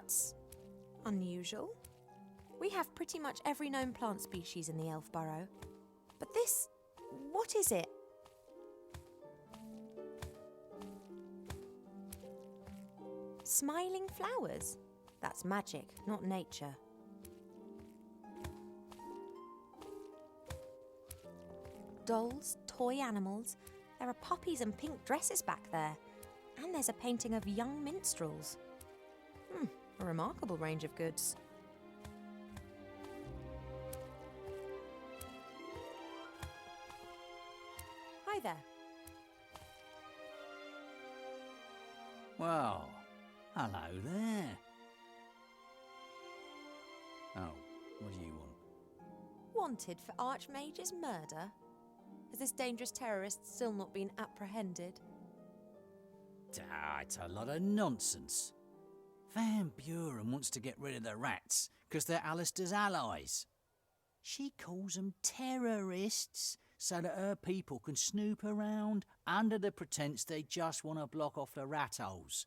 That's unusual. We have pretty much every known plant species in the Elf Burrow. But this... what is it? Smiling flowers? That's magic, not nature. Dolls, toy animals. There are poppies and pink dresses back there. And there's a painting of young minstrels. A remarkable range of goods. Hi there. Well, hello there. Oh, what do you want? Wanted for Archmage's murder? Has this dangerous terrorist still not been apprehended? It's a lot of nonsense. Van Buren wants to get rid of the rats because they're Alistair's allies. She calls them terrorists so that her people can snoop around under the pretense they just want to block off the rat holes.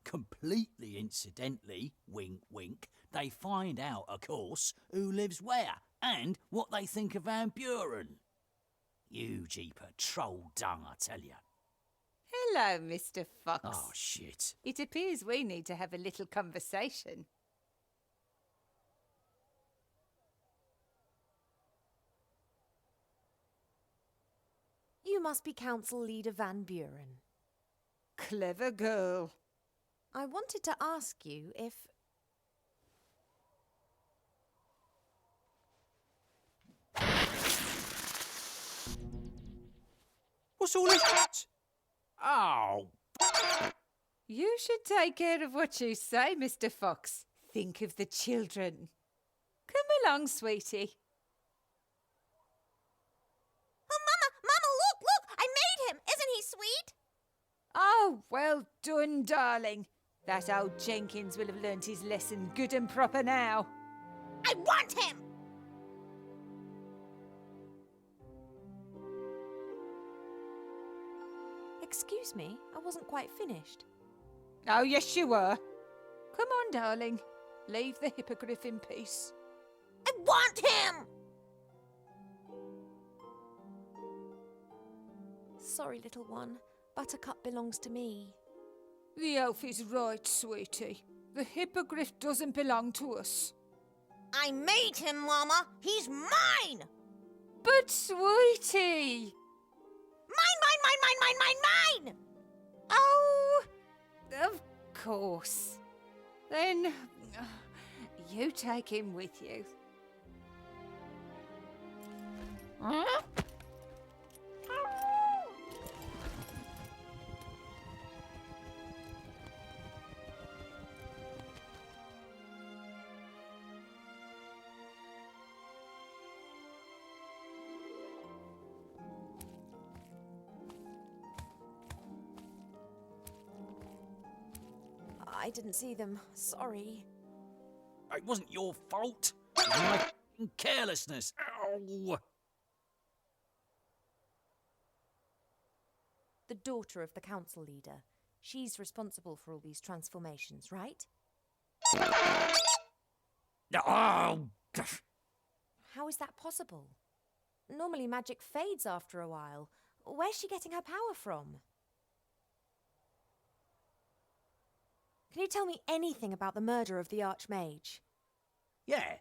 Completely incidentally, wink wink, they find out, of course, who lives where and what they think of Van Buren. You jeeper troll dung, I tell you. Hello, Mr. Fox. Oh, shit. It appears we need to have a little conversation. You must be Council Leader Van Buren. Clever girl. I wanted to ask you if... What's all this? Oh. You should take care of what you say, Mr. Fox. Think of the children. Come along, sweetie. Oh, Mama, look! I made him! Isn't he sweet? Oh, well done, darling. That old Jenkins will have learnt his lesson good and proper now. I want him! Excuse me, I wasn't quite finished. Oh, yes, you were. Come on, darling. Leave the hippogriff in peace. I want him! Sorry, little one. Buttercup belongs to me. The elf is right, sweetie. The hippogriff doesn't belong to us. I made him, Mama! He's mine! But, sweetie! Mine! Oh, of course. Then, you take him with you. Huh? I didn't see them. Sorry. It wasn't your fault. It was my f***ing carelessness. Ow! The daughter of the council leader. She's responsible for all these transformations, right? Oh! How is that possible? Normally magic fades after a while. Where's she getting her power from? Can you tell me anything about the murder of the Archmage? Yeah.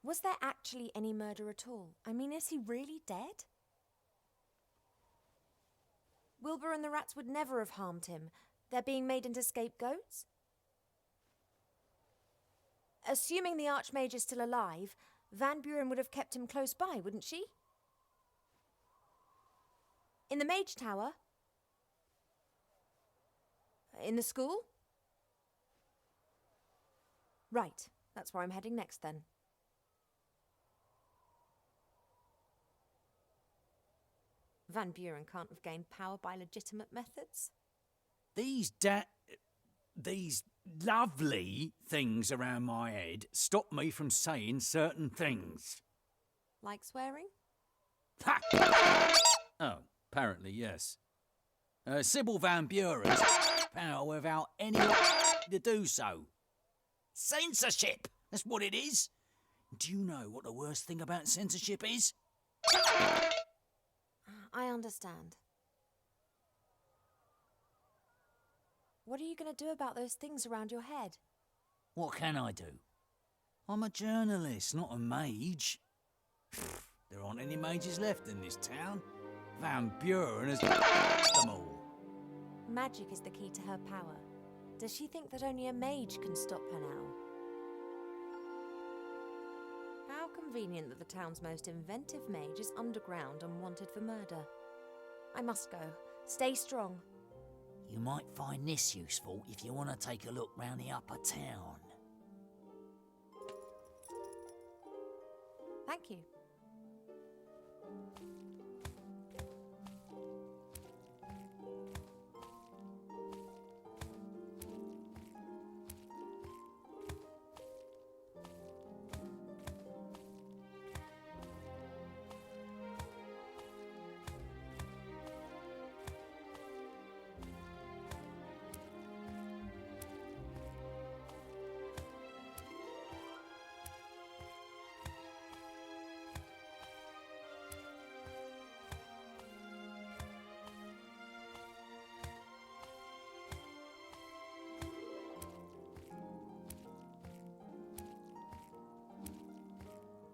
Was there actually any murder at all? I mean, is he really dead? Wilbur and the rats would never have harmed him. They're being made into scapegoats? Assuming the Archmage is still alive, Van Buren would have kept him close by, wouldn't she? In the Mage Tower? In the school? Right, that's where I'm heading next then. Van Buren can't have gained power by legitimate methods. These lovely things around my head stop me from saying certain things. Like swearing? Ha! Oh, apparently, yes. Sybil Van Buren's power without anyone to do so. Censorship! That's what it is. Do you know what the worst thing about censorship is? I understand. What are you going to do about those things around your head? What can I do? I'm a journalist, not a mage. There aren't any mages left in this town. Van Buren has them all. Magic is the key to her power. Does she think that only a mage can stop her now? How convenient that the town's most inventive mage is underground and wanted for murder. I must go. Stay strong. You might find this useful if you want to take a look round the upper town. Thank you.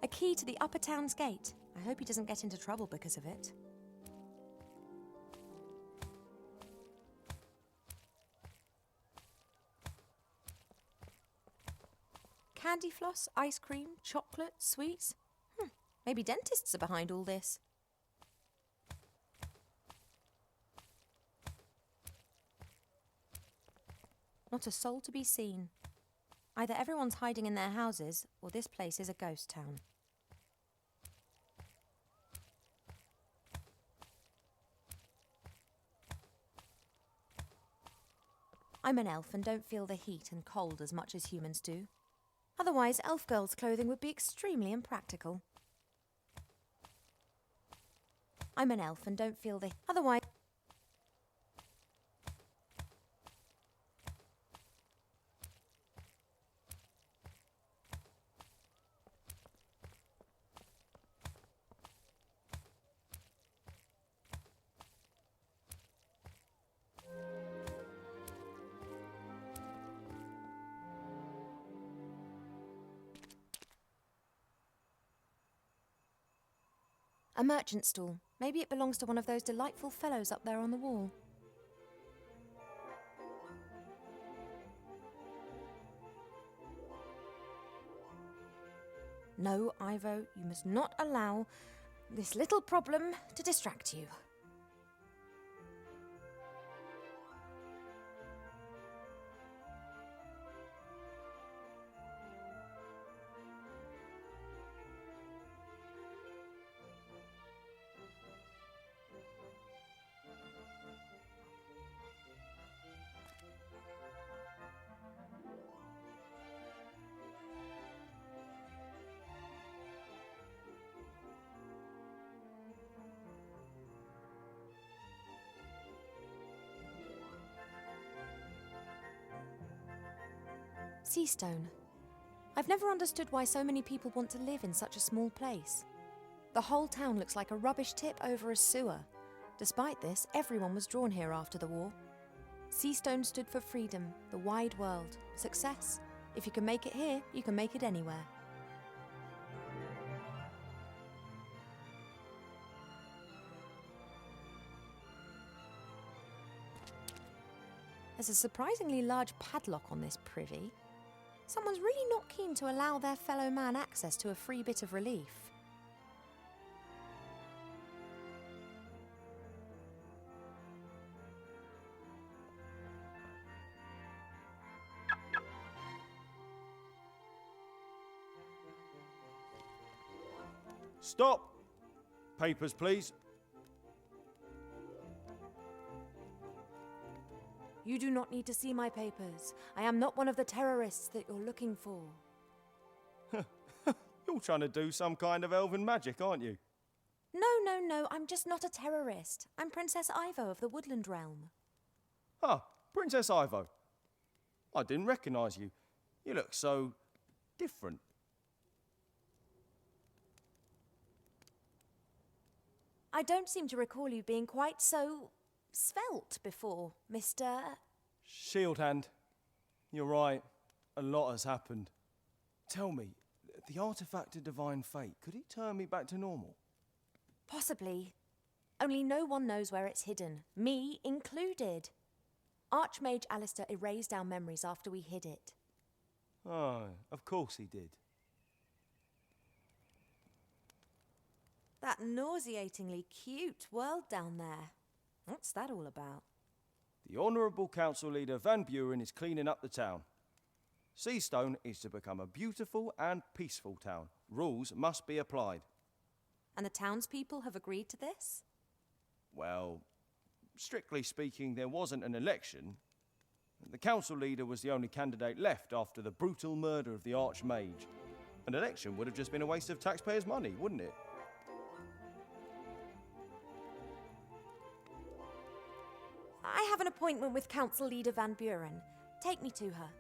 A key to the upper town's gate. I hope he doesn't get into trouble because of it. Candy floss, ice cream, chocolate, sweets. Maybe dentists are behind all this. Not a soul to be seen. Either everyone's hiding in their houses, or this place is a ghost town. I'm an elf and don't feel the heat and cold as much as humans do. Otherwise, elf girls' clothing would be extremely impractical. I'm an elf and don't feel the... Otherwise... A merchant stall. Maybe it belongs to one of those delightful fellows up there on the wall. No, Ivo, you must not allow this little problem to distract you. Seastone. I've never understood why so many people want to live in such a small place. The whole town looks like a rubbish tip over a sewer. Despite this, everyone was drawn here after the war. Seastone stood for freedom, the wide world, success. If you can make it here, you can make it anywhere. There's a surprisingly large padlock on this privy. Someone's really not keen to allow their fellow man access to a free bit of relief. Stop! Papers, please. You do not need to see my papers. I am not one of the terrorists that you're looking for. You're trying to do some kind of elven magic, aren't you? No, I'm just not a terrorist. I'm Princess Ivo of the Woodland Realm. Ah, Princess Ivo. I didn't recognise you. You look so different. I don't seem to recall you being quite so svelte before, Mr. Shield Hand. You're right. A lot has happened. Tell me, the artifact of divine fate, could it turn me back to normal? Possibly. Only no one knows where it's hidden, me included. Archmage Alistair erased our memories after we hid it. Oh, of course he did. That nauseatingly cute world down there. What's that all about? The Honourable Council Leader Van Buren is cleaning up the town. Seastone is to become a beautiful and peaceful town. Rules must be applied. And the townspeople have agreed to this? Well, strictly speaking, there wasn't an election. The council leader was the only candidate left after the brutal murder of the Archmage. An election would have just been a waste of taxpayers' money, wouldn't it? I have an appointment with Council Leader Van Buren. Take me to her.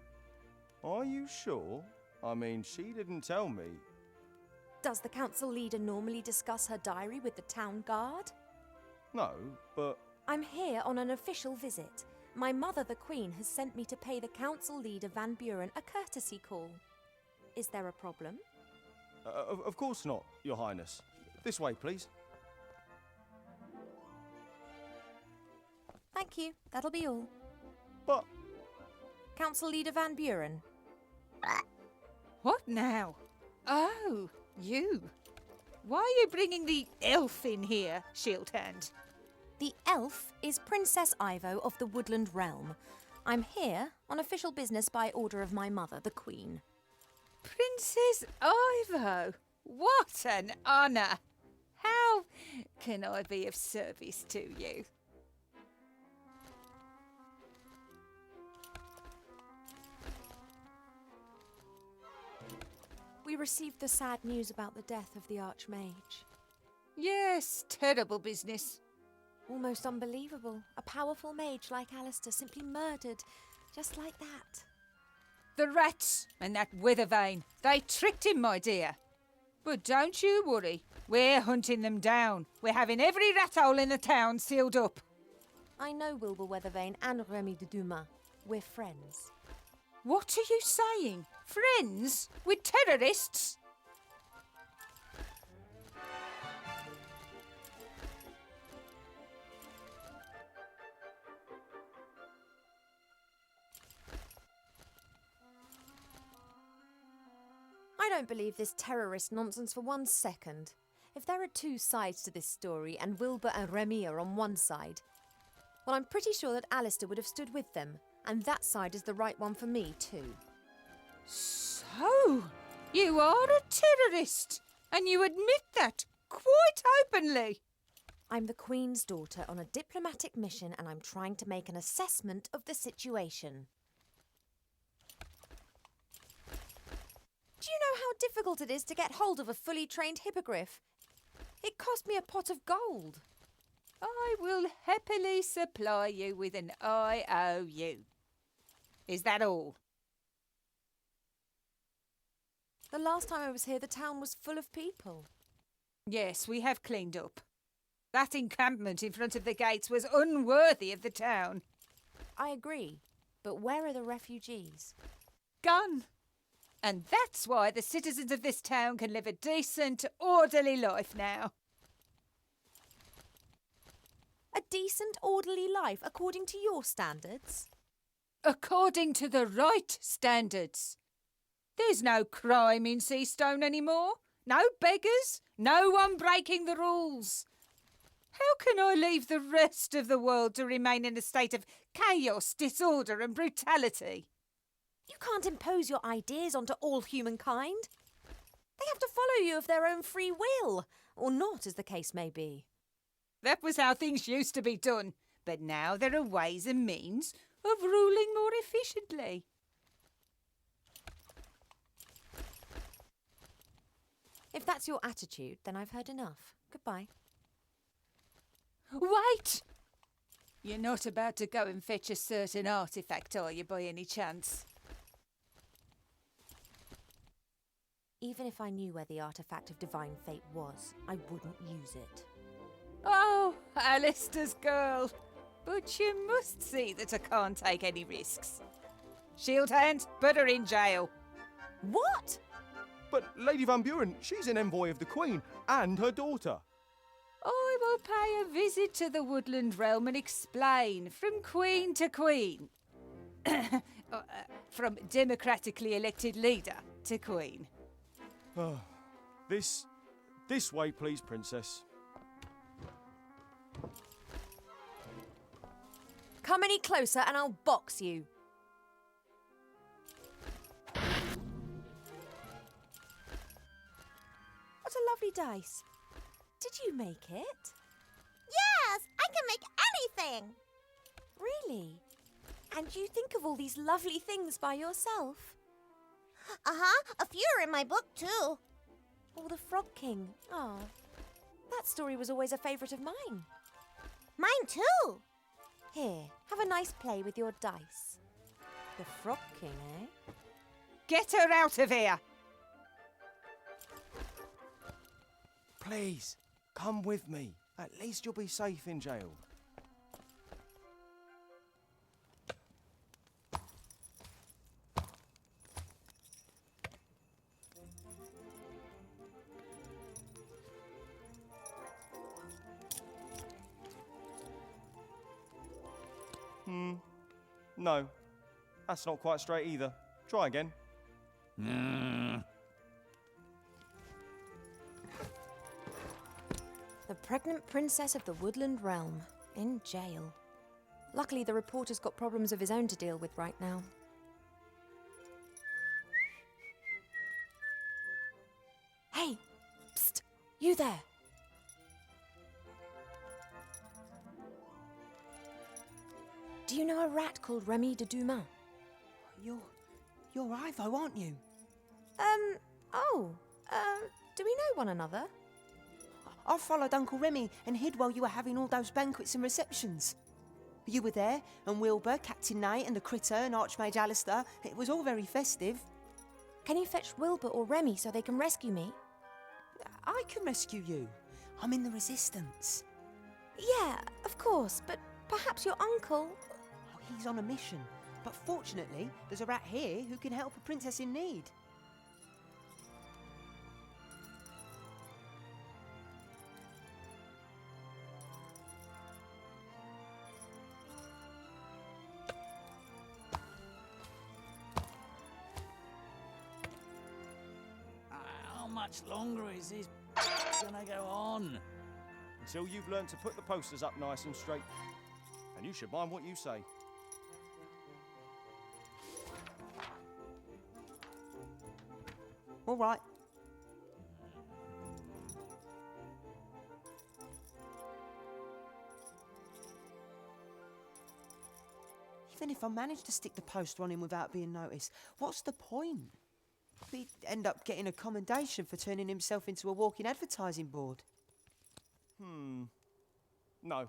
Are you sure? I mean, she didn't tell me. Does the Council Leader normally discuss her diary with the town guard? No, but I'm here on an official visit. My mother, the Queen, has sent me to pay the Council Leader Van Buren a courtesy call. Is there a problem? of course not, Your Highness. This way, please. Thank you. That'll be all. But Council Leader Van Buren. What now? Oh, you. Why are you bringing the elf in here, Shield Hand? The elf is Princess Ivo of the Woodland Realm. I'm here on official business by order of my mother, the Queen. Princess Ivo? What an honour! How can I be of service to you? We received the sad news about the death of the Archmage. Yes, terrible business. Almost unbelievable. A powerful mage like Alistair simply murdered, just like that. The rats and that Withervane, they tricked him, my dear. But don't you worry, we're hunting them down. We're having every rat hole in the town sealed up. I know Wilbur Weathervane and Remy de Dumas. We're friends. What are you saying? Friends? With terrorists? I don't believe this terrorist nonsense for 1 second. If there are 2 sides to this story and Wilbur and Remy are on one side, well, I'm pretty sure that Alistair would have stood with them, and that side is the right one for me too. So, you are a terrorist, and you admit that quite openly. I'm the Queen's daughter on a diplomatic mission, and I'm trying to make an assessment of the situation. Do you know how difficult it is to get hold of a fully trained hippogriff? It cost me a pot of gold. I will happily supply you with an IOU. Is that all? The last time I was here, the town was full of people. Yes, we have cleaned up. That encampment in front of the gates was unworthy of the town. I agree, but where are the refugees? Gone. And that's why the citizens of this town can live a decent, orderly life now. A decent, orderly life according to your standards? According to the right standards. There's no crime in Seastone anymore. No beggars. No one breaking the rules. How can I leave the rest of the world to remain in a state of chaos, disorder and brutality? You can't impose your ideas onto all humankind. They have to follow you of their own free will, or not, as the case may be. That was how things used to be done, but now there are ways and means of ruling more efficiently. If that's your attitude, then I've heard enough. Goodbye. Wait! You're not about to go and fetch a certain artifact, are you, by any chance? Even if I knew where the artifact of divine fate was, I wouldn't use it. Oh, Alistair's girl. But you must see that I can't take any risks. Shield Hand, put her in jail. What? But Lady Van Buren, she's an envoy of the Queen and her daughter. I will pay a visit to the Woodland Realm and explain from Queen to Queen. From democratically elected leader to Queen. This way, please, Princess. Come any closer and I'll box you. What a lovely dice. Did you make it? Yes, I can make anything. Really? And you think of all these lovely things by yourself? A few are in my book too. Oh, the Frog King. Ah, that story was always a favourite of mine. Mine too. Here, have a nice play with your dice. The Frog King, eh? Get her out of here! Please, come with me. At least you'll be safe in jail. No, that's not quite straight either. Try again. The pregnant princess of the Woodland Realm, in jail. Luckily, the reporter's got problems of his own to deal with right now. Hey! Psst! You there! Do you know a rat called Remy de Dumas? You're Ivo, aren't you? Do we know one another? I followed Uncle Remy and hid while you were having all those banquets and receptions. You were there, and Wilbur, Captain Nate, and the Critter, and Archmage Alistair. It was all very festive. Can you fetch Wilbur or Remy so they can rescue me? I can rescue you. I'm in the Resistance. Yeah, of course, but perhaps your uncle... Oh, he's on a mission. But fortunately, there's a rat here who can help a princess in need. How much longer is this gonna go on? Until you've learned to put the posters up nice and straight. And you should mind what you say. All right. Even if I manage to stick the poster on him without being noticed, what's the point? He'd end up getting a commendation for turning himself into a walking advertising board. No. A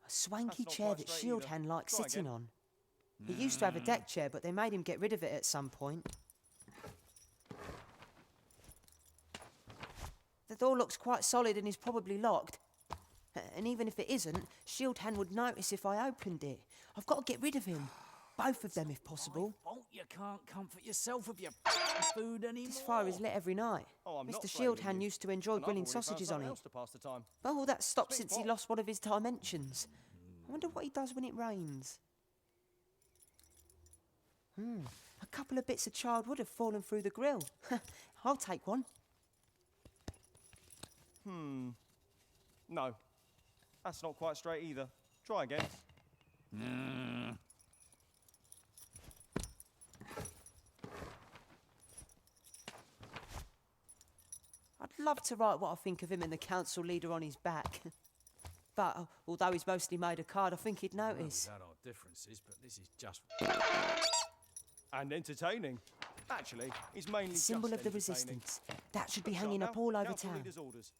swanky That's not chair quite that straight Shield either. Hand likes Try sitting again. on. He used to have a deck chair, but they made him get rid of it at some point. The door looks quite solid and is probably locked. And even if it isn't, Shield Hand would notice if I opened it. I've got to get rid of him. Both of them, if possible. Fault you can't comfort yourself with your food anymore. This fire is lit every night. Oh, I'm not Mr. Shield blaming Hand you. used to enjoy And I've grilling already found sausages on something it. else to pass the time. But all that's stopped Big since he pot. lost one of his dimensions. I wonder what he does when it rains. A couple of bits of charred wood have fallen through the grill. I'll take one. No. That's not quite straight either. Try again. I'd love to write what I think of him and the council leader on his back. But although he's mostly made of card, I think he'd notice. We've had our differences, but this is just... And entertaining. Actually, he's mainly The symbol just of the entertaining. Resistance. That should be Stop hanging now. up all over Council town. leader's orders.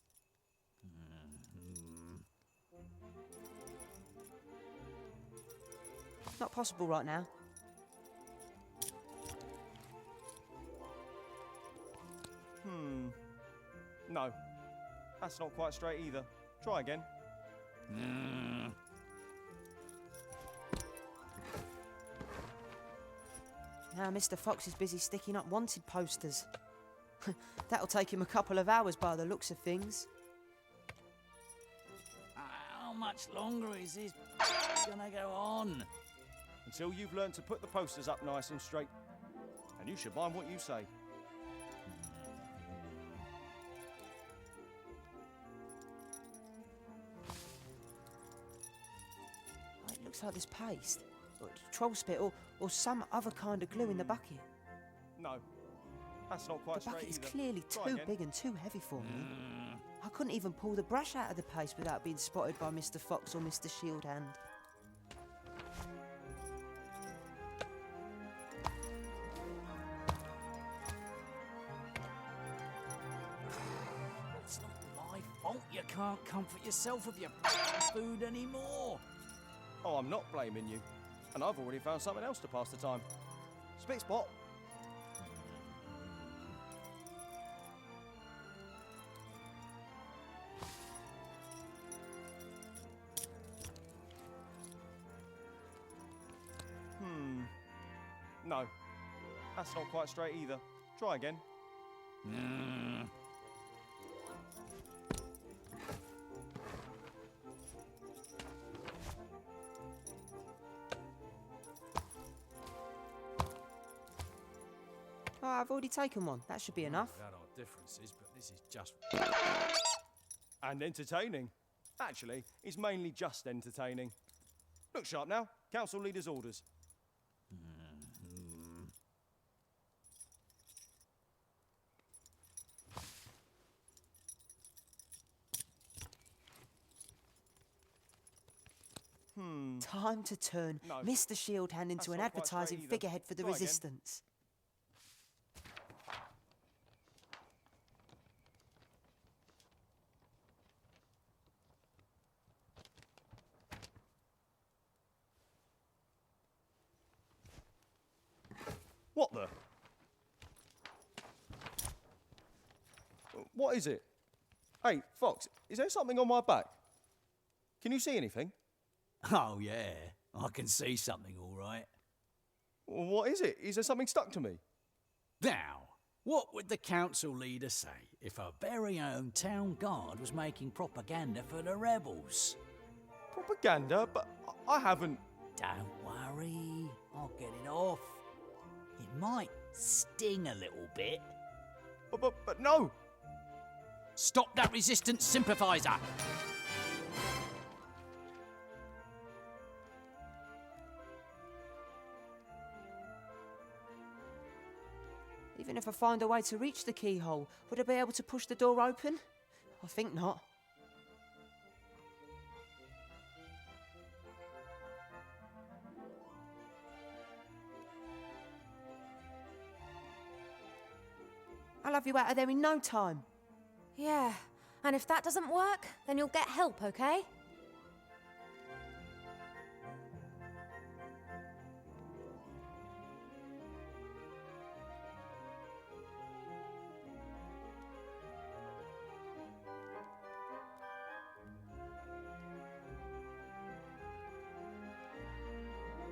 not possible right now. No, that's not quite straight either. Try again. Now Mr. Fox is busy sticking up wanted posters. That'll take him a couple of hours by the looks of things. How much longer is this gonna go on? Until you've learned to put the posters up nice and straight. And you should mind what you say. It looks like there's paste, or troll spit, or some other kind of glue in the bucket. No, that's not quite The straight bucket is either. clearly Try too again. big and too heavy for me. I couldn't even pull the brush out of the paste without being spotted by Mr. Fox or Mr. Shield Hand. It's not my fault you can't comfort yourself with your food anymore. Oh, I'm not blaming you. And I've already found something else to pass the time. Spit spot. No, that's not quite straight either. Try again. Oh, I've already taken one. That should be enough. There are differences, but this is just... And entertaining. Actually, it's mainly just entertaining. Look sharp now. Council leader's orders. Time to turn No, Mr. Shield Hand into that's an not quite straight advertising either. figurehead for the Try again. resistance. What the? What is it? Hey, Fox, is there something on my back? Can you see anything? Oh, yeah. I can see something, all right. What is it? Is there something stuck to me? Now, what would the council leader say if our very own town guard was making propaganda for the rebels? Propaganda? But I haven't... Don't worry, I'll get it off. It might sting a little bit. But no! Stop that resistance sympathiser! Even if I find a way to reach the keyhole, would I be able to push the door open? I think not. I'll have you out of there in no time. Yeah, and if that doesn't work, then you'll get help, okay?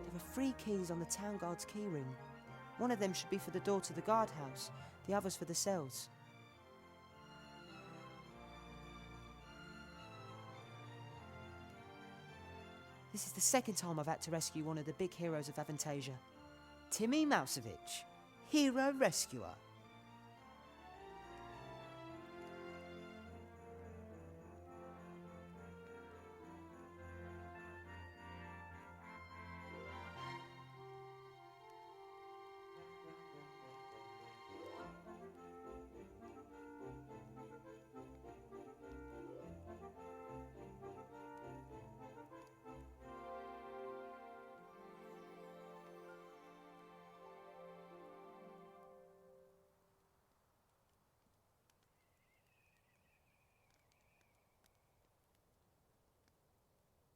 There are 3 keys on the town guard's keyring. One of them should be for the door to the guardhouse, the others for the cells. This is the second time I've had to rescue one of the big heroes of Avantasia. Timmy Mousevich, hero rescuer.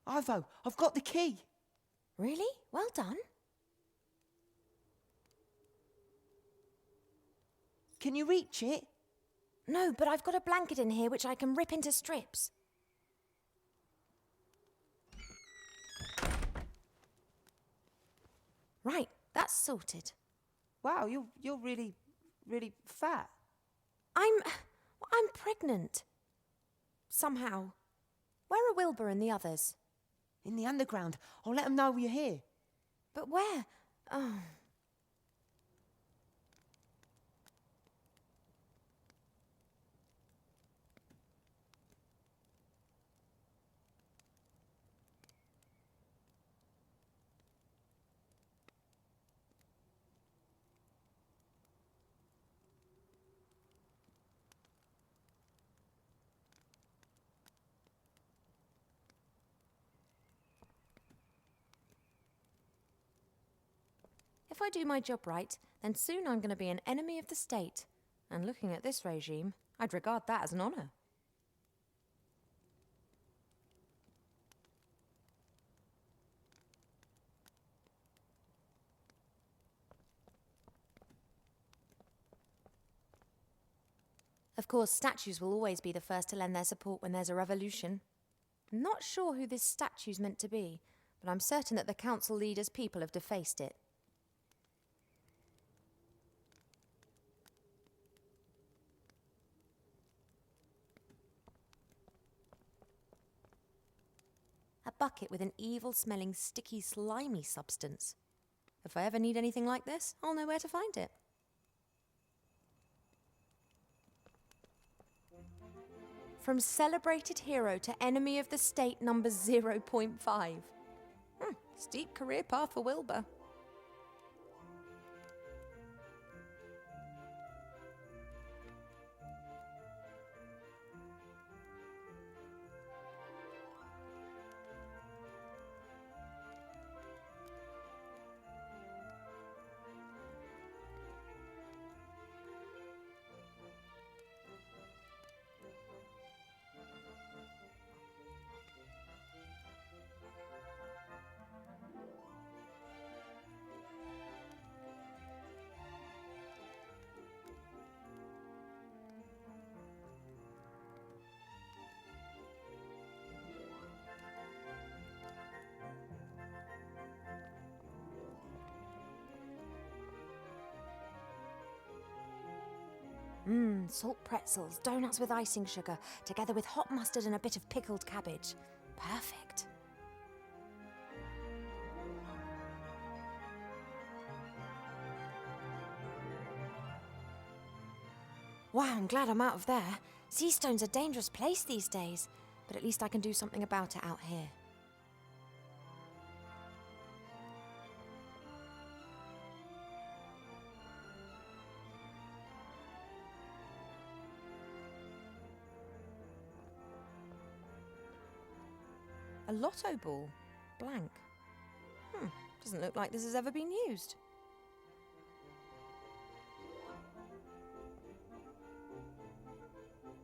Ivo, I've got the key. Really? Well done. Can you reach it? No, but I've got a blanket in here which I can rip into strips. Right, that's sorted. Wow, you're really, really fat. I'm pregnant. Somehow. Where are Wilbur and the others? In the underground. I'll let them know you're here. But where? Oh. If I do my job right, then soon I'm going to be an enemy of the state. And looking at this regime, I'd regard that as an honour. Of course, statues will always be the first to lend their support when there's a revolution. I'm not sure who this statue's meant to be, but I'm certain that the council leaders' people have defaced it. A bucket with an evil-smelling, sticky, slimy substance. If I ever need anything like this, I'll know where to find it. From celebrated hero to enemy of the state number 0.5. Steep career path for Wilbur. Salt pretzels, donuts with icing sugar, together with hot mustard and a bit of pickled cabbage. Perfect. Wow, I'm glad I'm out of there. Seastone's a dangerous place these days, but at least I can do something about it out here. A lotto ball. Blank. Doesn't look like this has ever been used.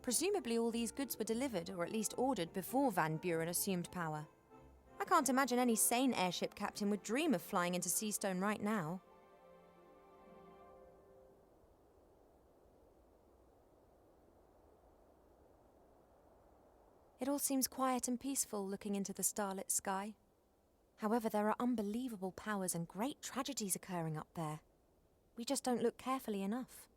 Presumably all these goods were delivered, or at least ordered, before Van Buren assumed power. I can't imagine any sane airship captain would dream of flying into Seastone right now. It all seems quiet and peaceful looking into the starlit sky. However, there are unbelievable powers and great tragedies occurring up there. We just don't look carefully enough.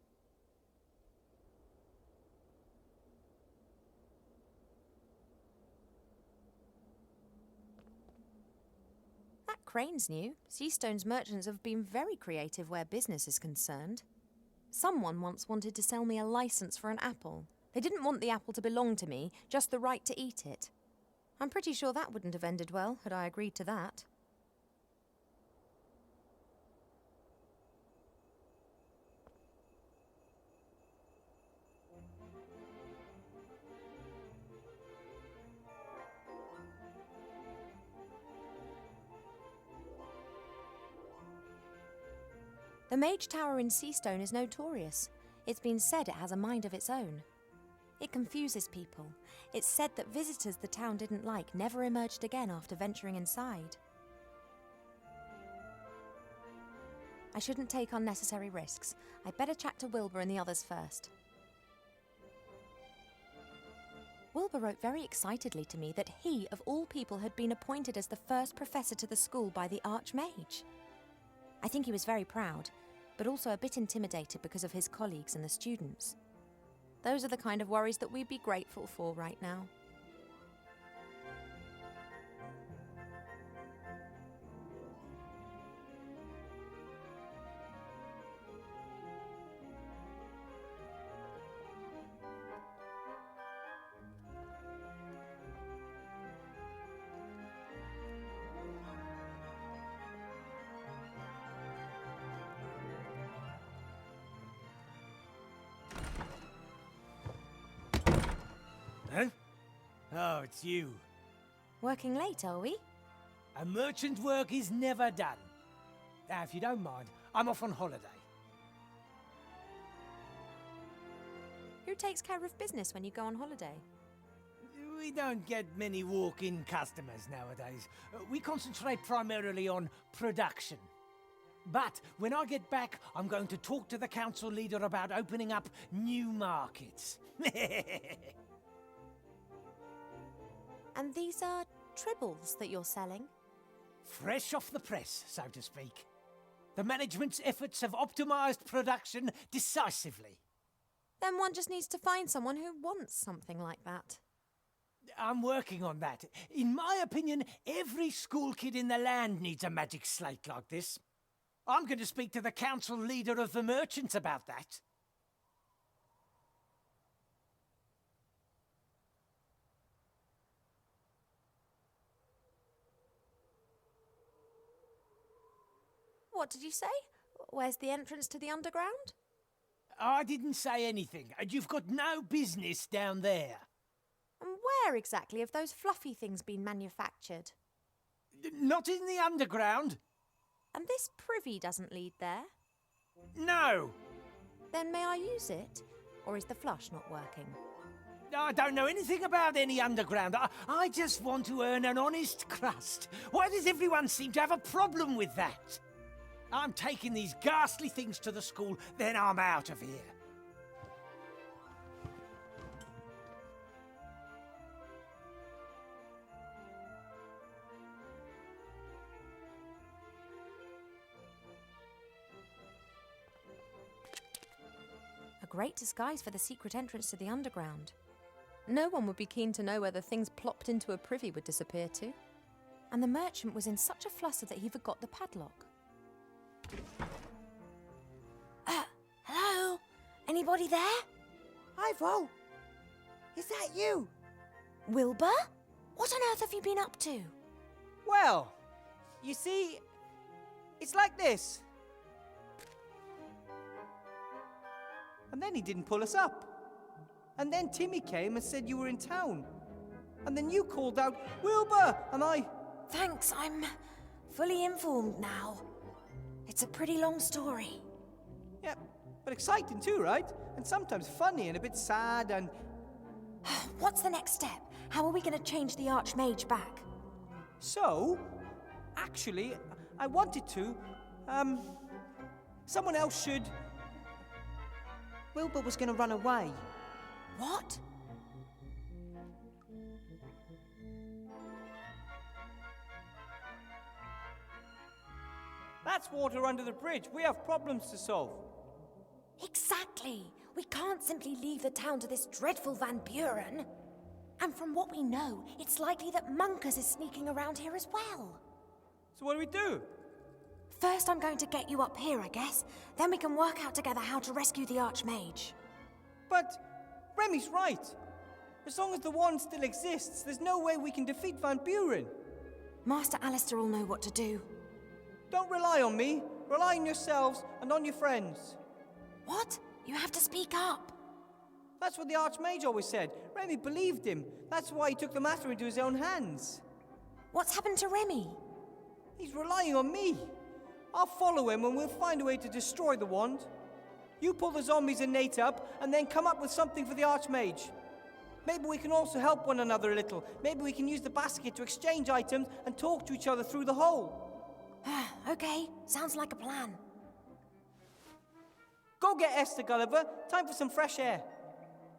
That crane's new. Seastone's merchants have been very creative where business is concerned. Someone once wanted to sell me a license for an apple. They didn't want the apple to belong to me, just the right to eat it. I'm pretty sure that wouldn't have ended well had I agreed to that. The Mage Tower in Seastone is notorious. It's been said it has a mind of its own. It confuses people. It's said that visitors the town didn't like never emerged again after venturing inside. I shouldn't take unnecessary risks. I'd better chat to Wilbur and the others first. Wilbur wrote very excitedly to me that he, of all people, had been appointed as the first professor to the school by the Archmage. I think he was very proud, but also a bit intimidated because of his colleagues and the students. Those are the kind of worries that we'd be grateful for right now. Huh? Oh, it's you. Working late, are we? A merchant's work is never done. Now, if you don't mind, I'm off on holiday. Who takes care of business when you go on holiday? We don't get many walk-in customers nowadays. We concentrate primarily on production. But when I get back, I'm going to talk to the council leader about opening up new markets. And these are tribbles that you're selling? Fresh off the press, so to speak. The management's efforts have optimized production decisively. Then one just needs to find someone who wants something like that. I'm working on that. In my opinion, every school kid in the land needs a magic slate like this. I'm going to speak to the council leader of the merchants about that. What did you say? Where's the entrance to the underground? I didn't say anything, and you've got no business down there. And where exactly have those fluffy things been manufactured? Not in the underground. And this privy doesn't lead there? No. Then may I use it? Or is the flush not working? I don't know anything about any underground. I just want to earn an honest crust. Why does everyone seem to have a problem with that? I'm taking these ghastly things to the school, then I'm out of here. A great disguise for the secret entrance to the underground. No one would be keen to know where the things plopped into a privy would disappear to. And the merchant was in such a fluster that he forgot the padlock. Hello? Anybody there? Hi, Vo. Is that you? Wilbur? What on earth have you been up to? Well, you see, it's like this. And then he didn't pull us up. And then Timmy came and said you were in town. And then you called out, Wilbur, and I... Thanks, I'm fully informed now. It's a pretty long story. Yeah, but exciting too, right? And sometimes funny and a bit sad and... What's the next step? How are we going to change the Archmage back? So, actually, I wanted to, someone else should... Wilbur was going to run away. What? That's water under the bridge. We have problems to solve. Exactly. We can't simply leave the town to this dreadful Van Buren. And from what we know, it's likely that Munkus is sneaking around here as well. So what do we do? First, I'm going to get you up here, I guess. Then we can work out together how to rescue the Archmage. But Remy's right. As long as the wand still exists, there's no way we can defeat Van Buren. Master Alistair will know what to do. Don't rely on me. Rely on yourselves and on your friends. What? You have to speak up. That's what the Archmage always said. Remy believed him. That's why he took the matter into his own hands. What's happened to Remy? He's relying on me. I'll follow him and we'll find a way to destroy the wand. You pull the zombies and Nate up, and then come up with something for the Archmage. Maybe we can also help one another a little. Maybe we can use the basket to exchange items and talk to each other through the hole. Okay, sounds like a plan. Go get Esther, Gulliver. Time for some fresh air.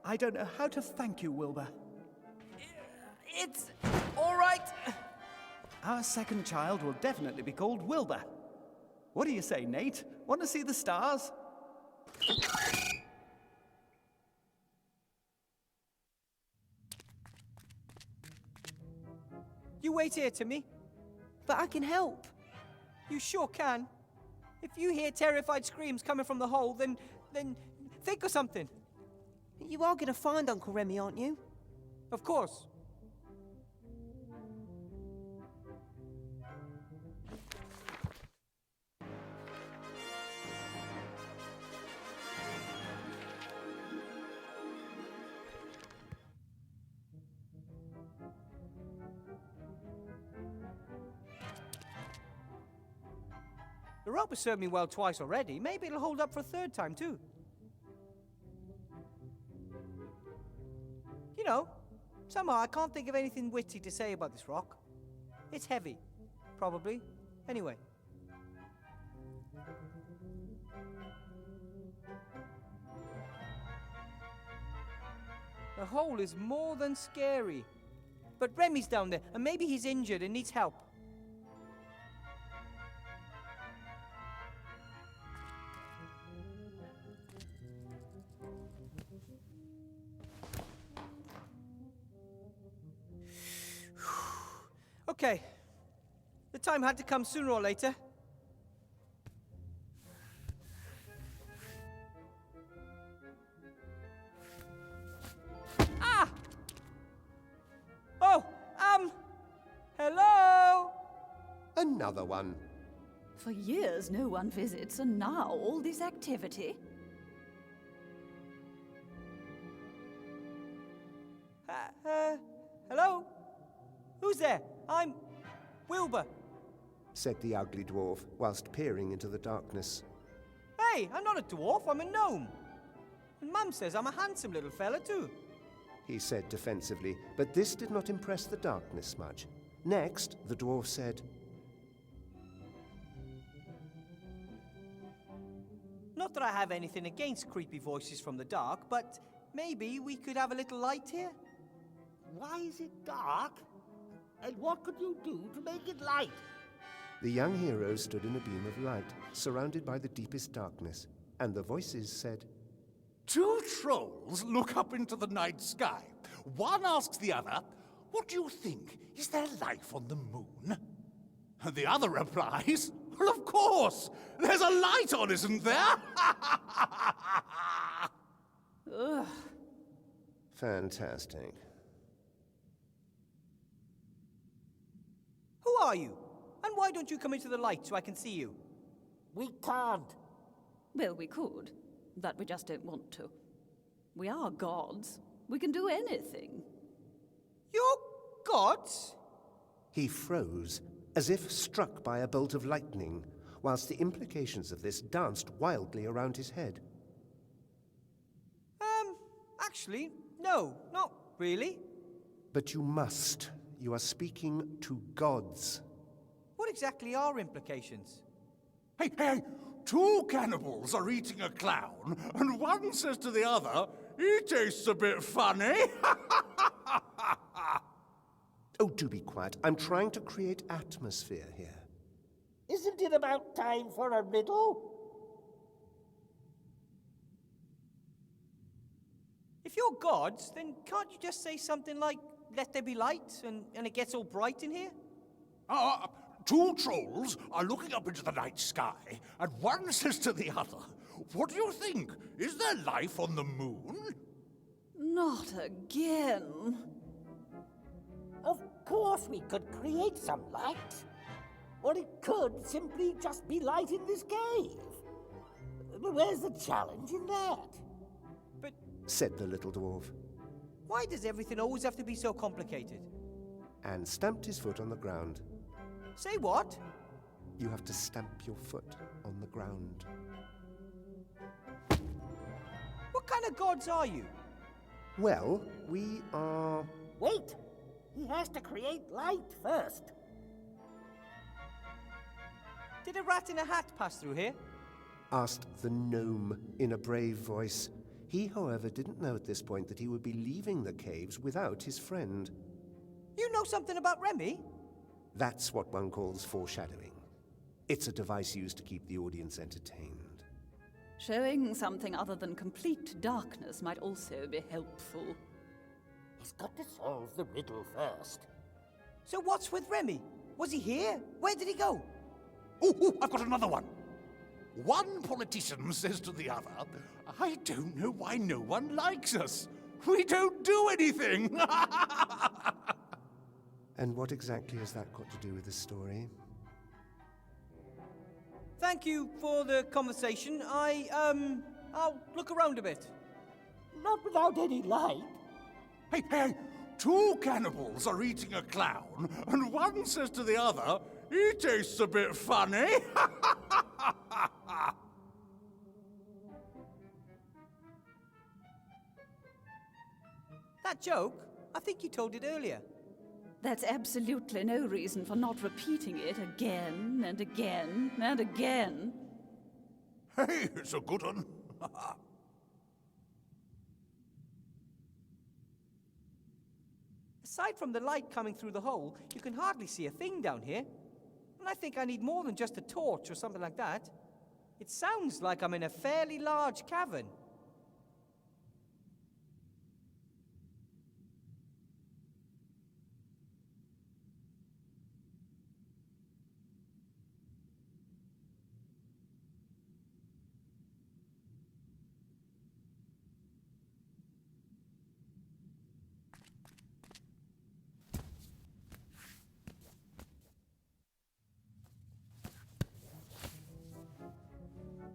I don't know how to thank you, Wilbur. It's all right. Our second child will definitely be called Wilbur. What do you say, Nate? Want to see the stars? You wait here, Timmy. But I can help. You sure can. If you hear terrified screams coming from the hole, then think of something. You are going to find Uncle Remy, aren't you? Of course. The rope has served me well twice already. Maybe it'll hold up for a third time, too. You know, somehow I can't think of anything witty to say about this rock. It's heavy, probably. Anyway. The hole is more than scary. But Remy's down there, and maybe he's injured and needs help. Okay. The time had to come sooner or later. Ah! Oh, hello? Another one. For years no one visits, and now all this activity. Hello? Who's there? I'm Wilbur. Said the ugly dwarf, whilst peering into the darkness. Hey, I'm not a dwarf, I'm a gnome. And Mum says I'm a handsome little fella, too. He said defensively, but this did not impress the darkness much. Next, the dwarf said, Not that I have anything against creepy voices from the dark, but maybe we could have a little light here? Why is it dark? And what could you do to make it light? The young hero stood in a beam of light, surrounded by the deepest darkness, and the voices said, Two trolls look up into the night sky. One asks the other, What do you think? Is there life on the moon? And the other replies, Well, of course! There's a light on, isn't there? Ugh. Fantastic. Who are you? And why don't you come into the light so I can see you? We can't. Well, we could, but we just don't want to. We are gods. We can do anything. You're gods? He froze, as if struck by a bolt of lightning, whilst the implications of this danced wildly around his head. Actually, no, not really. But you must. You are speaking to gods. What exactly are implications? Hey, two cannibals are eating a clown, and one says to the other, He tastes a bit funny. Oh, do be quiet. I'm trying to create atmosphere here. Isn't it about time for a riddle? If you're gods, then can't you just say something like, let there be light, and it gets all bright in here? Two trolls are looking up into the night sky, and one says to the other, What do you think? Is there life on the moon? Not again. Of course we could create some light. Or it could simply just be light in this cave. But where's the challenge in that? But said the little dwarf, why does everything always have to be so complicated? and stamped his foot on the ground. Say what? You have to stamp your foot on the ground. What kind of gods are you? Well, we are... Wait! He has to create light first. Did a rat in a hat pass through here? asked the gnome in a brave voice. He, however, didn't know at this point that he would be leaving the caves without his friend. You know something about Remy? That's what one calls foreshadowing. It's a device used to keep the audience entertained. Showing something other than complete darkness might also be helpful. He's got to solve the riddle first. So what's with Remy? Was he here? Where did he go? Oh, I've got another one. One politician says to the other, I don't know why no one likes us. We don't do anything. And what exactly has that got to do with the story? Thank you for the conversation. I'll look around a bit. Not without any light. Hey, two cannibals are eating a clown, and one says to the other, he tastes a bit funny. That joke? I think you told it earlier. That's absolutely no reason for not repeating it again and again and again. Hey, it's a good one. Aside from the light coming through the hole, you can hardly see a thing down here. And I think I need more than just a torch or something like that. It sounds like I'm in a fairly large cavern.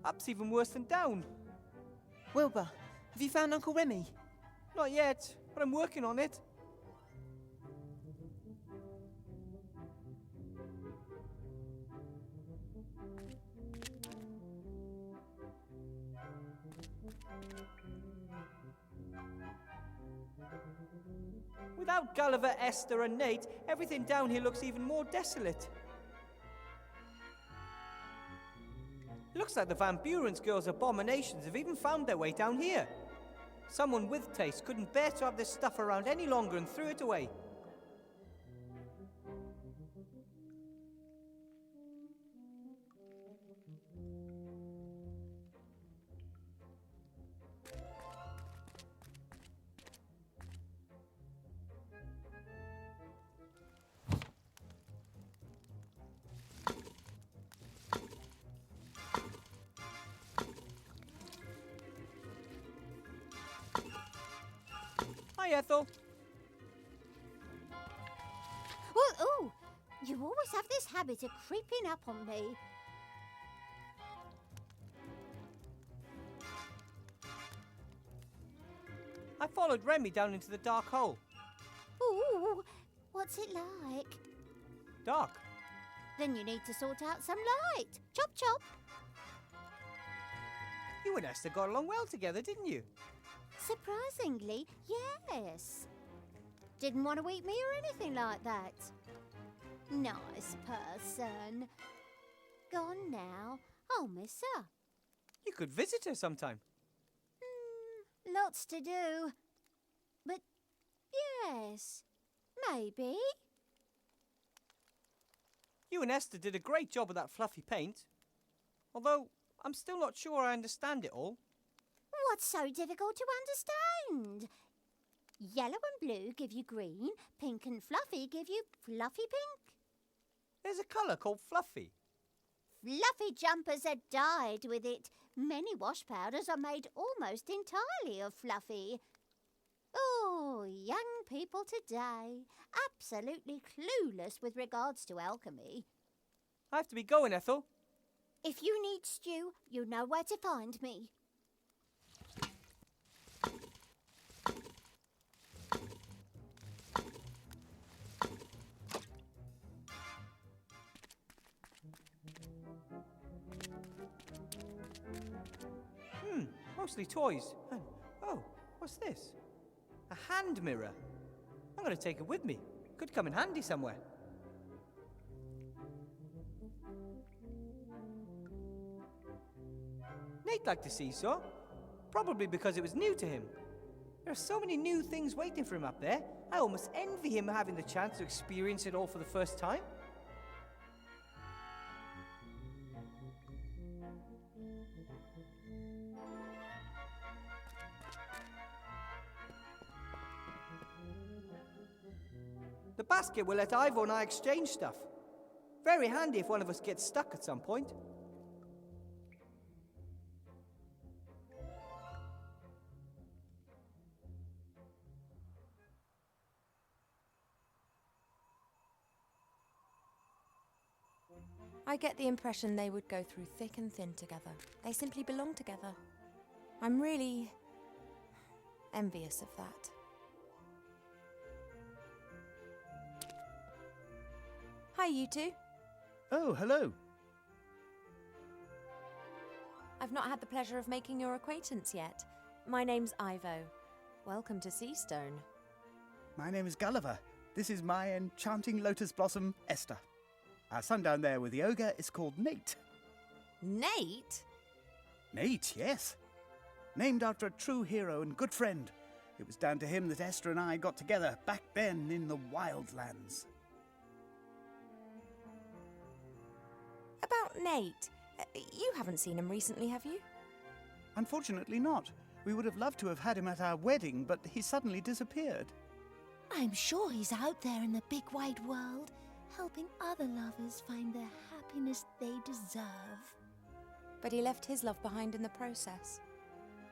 Up's even worse than down. Wilbur, have you found Uncle Remy? Not yet, but I'm working on it. Without Gulliver, Esther, and Nate, everything down here looks even more desolate. It looks like the Van Buren's girls' abominations have even found their way down here. Someone with taste couldn't bear to have this stuff around any longer and threw it away. Hi, Ethel. Ooh, you always have this habit of creeping up on me. I followed Remy down into the dark hole. Ooh, what's it like? Dark. Then you need to sort out some light. Chop, chop. You and Esther got along well together, didn't you? Surprisingly, yes. Didn't want to eat me or anything like that. Nice person. Gone now. I'll miss her. You could visit her sometime. Lots to do. But yes, maybe. You and Esther did a great job with that fluffy paint. Although, I'm still not sure I understand it all. What's so difficult to understand? Yellow and blue give you green, pink and fluffy give you fluffy pink. There's a colour called fluffy. Fluffy jumpers are dyed with it. Many wash powders are made almost entirely of fluffy. Oh, young people today, absolutely clueless with regards to alchemy. I have to be going, Ethel. If you need stew, you know where to find me. Mostly toys. And, oh, what's this? A hand mirror. I'm going to take it with me. Could come in handy somewhere. Nate liked the seesaw, probably because it was new to him. There are so many new things waiting for him up there. I almost envy him having the chance to experience it all for the first time. The basket will let Ivo and I exchange stuff. Very handy if one of us gets stuck at some point. I get the impression they would go through thick and thin together. They simply belong together. I'm really envious of that. Hi, you two. Oh, hello. I've not had the pleasure of making your acquaintance yet. My name's Ivo. Welcome to Seastone. My name is Gulliver. This is my enchanting lotus blossom, Esther. Our son down there with the ogre is called Nate. Nate? Nate, yes. Named after a true hero and good friend. It was down to him that Esther and I got together back then in the wildlands. About Nate. You haven't seen him recently, have you? Unfortunately not. We would have loved to have had him at our wedding, but he suddenly disappeared. I'm sure he's out there in the big wide world, helping other lovers find the happiness they deserve. But he left his love behind in the process.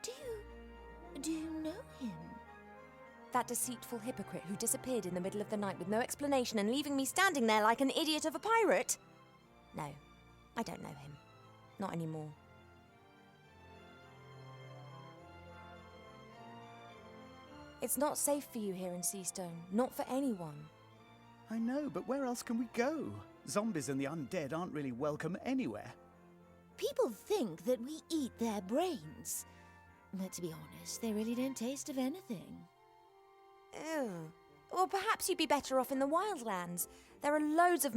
Do you know him? That deceitful hypocrite who disappeared in the middle of the night with no explanation and leaving me standing there like an idiot of a pirate? No, I don't know him. Not anymore. It's not safe for you here in Seastone. Not for anyone. I know, but where else can we go? Zombies and the undead aren't really welcome anywhere. People think that we eat their brains. But to be honest, they really don't taste of anything. Ew. Well, perhaps you'd be better off in the wildlands. There are loads of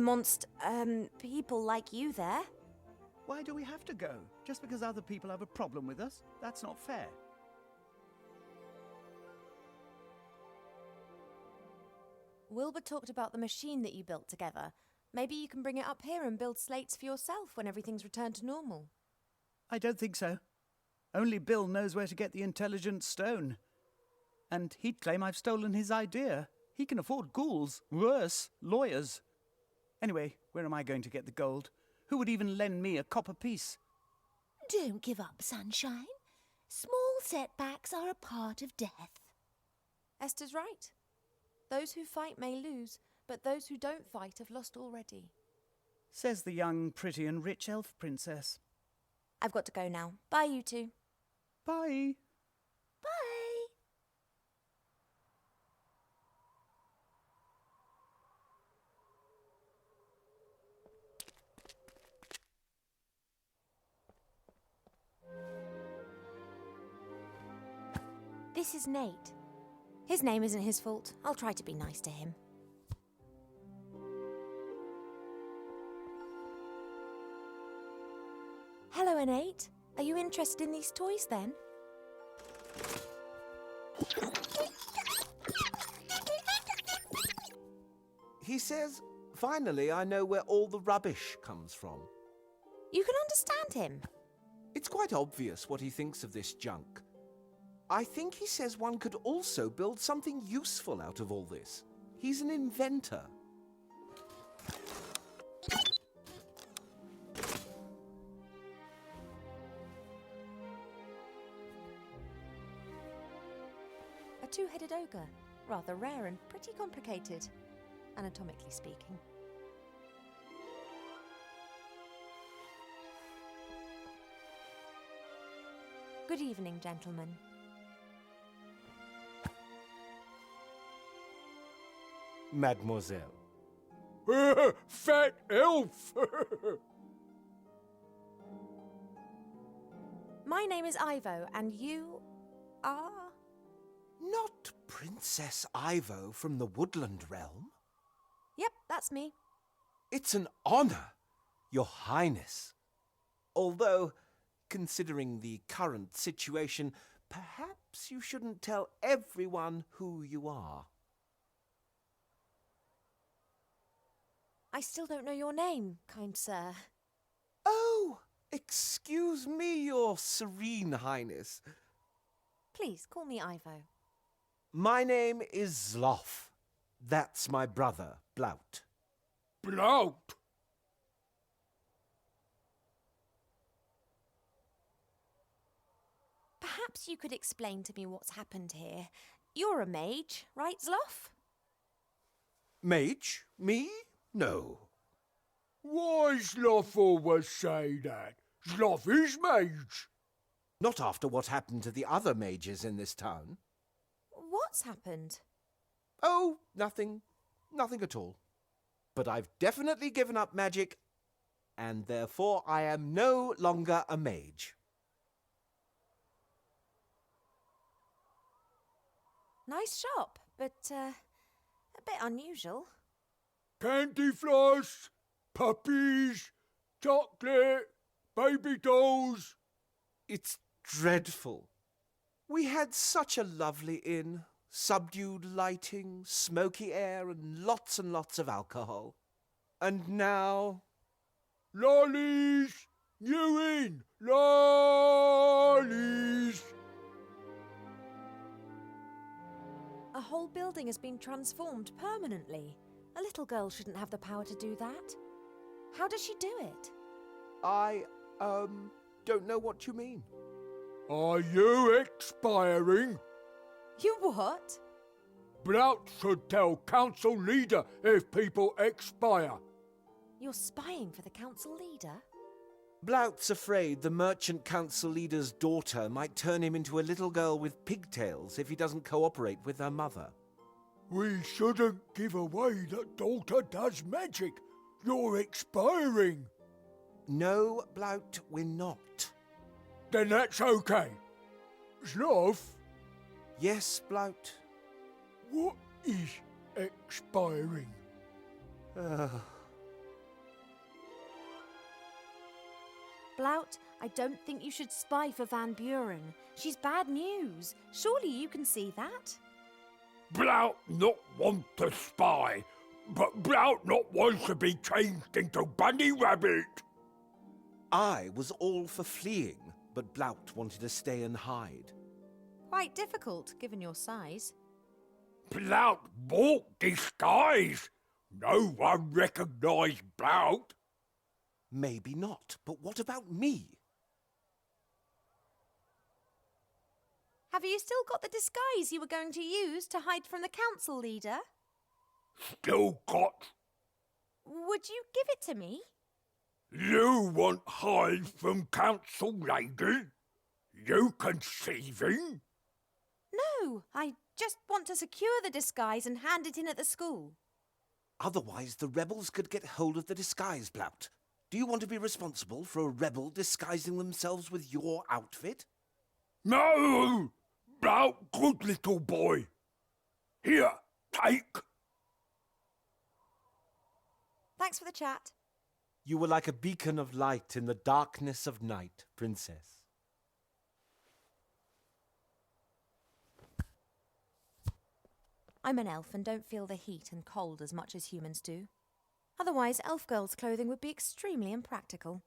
people like you there. Why do we have to go? Just because other people have a problem with us? That's not fair. Wilbur talked about the machine that you built together. Maybe you can bring it up here and build slates for yourself when everything's returned to normal. I don't think so. Only Bill knows where to get the intelligent stone. And he'd claim I've stolen his idea. He can afford ghouls. Worse, lawyers. Anyway, where am I going to get the gold? Who would even lend me a copper piece? Don't give up, Sunshine. Small setbacks are a part of death. Esther's right. Those who fight may lose, but those who don't fight have lost already. Says the young, pretty and rich elf princess. I've got to go now. Bye, you two. Bye. Bye. This is Nate. His name isn't his fault. I'll try to be nice to him. Hello, Nate. Are you interested in these toys then? He says, finally I know where all the rubbish comes from. You can understand him. It's quite obvious what he thinks of this junk. I think he says one could also build something useful out of all this. He's an inventor. A two-headed ogre. Rather rare and pretty complicated, anatomically speaking. Good evening, gentlemen. Mademoiselle. Fat elf! My name is Ivo, and you are? Not Princess Ivo from the Woodland Realm? Yep, that's me. It's an honor, Your Highness. Although, considering the current situation, perhaps you shouldn't tell everyone who you are. I still don't know your name, kind sir. Oh, excuse me, your serene highness. Please, call me Ivo. My name is Zloff. That's my brother, Blout. Blout! Perhaps you could explain to me what's happened here. You're a mage, right, Zloff? Mage? Me? No. Why Zloff always say that? Zloff is mage. Not after what happened to the other mages in this town. What's happened? Oh, nothing. Nothing at all. But I've definitely given up magic, and therefore I am no longer a mage. Nice shop, but a bit unusual. Candy floss, puppies, chocolate, baby dolls. It's dreadful. We had such a lovely inn. Subdued lighting, smoky air, and lots of alcohol. And now... Lollies! New inn! Lollies! A whole building has been transformed permanently. A little girl shouldn't have the power to do that. How does she do it? I, don't know what you mean. Are you expiring? You what? Blout should tell council leader if people expire. You're spying for the council leader? Blout's afraid the merchant council leader's daughter might turn him into a little girl with pigtails if he doesn't cooperate with her mother. We shouldn't give away that daughter does magic. You're expiring. No, Blout, we're not. Then that's okay. Zloff? Yes, Blout. What is expiring? Blout, I don't think you should spy for Van Buren. She's bad news. Surely you can see that? Blout not want to spy, but Blout not want to be changed into Bunny Rabbit. I was all for fleeing, but Blout wanted to stay and hide. Quite difficult, given your size. Blout bought disguise. No one recognised Blout. Maybe not, but what about me? Have you still got the disguise you were going to use to hide from the council leader? Still got. Would you give it to me? You want hide from council lady? You conceiving? No, I just want to secure the disguise and hand it in at the school. Otherwise, the rebels could get hold of the disguise, Blout. Do you want to be responsible for a rebel disguising themselves with your outfit? No! Blout, good little boy. Here, take. Thanks for the chat. You were like a beacon of light in the darkness of night, Princess. I'm an elf and don't feel the heat and cold as much as humans do. Otherwise, elf girls' clothing would be extremely impractical.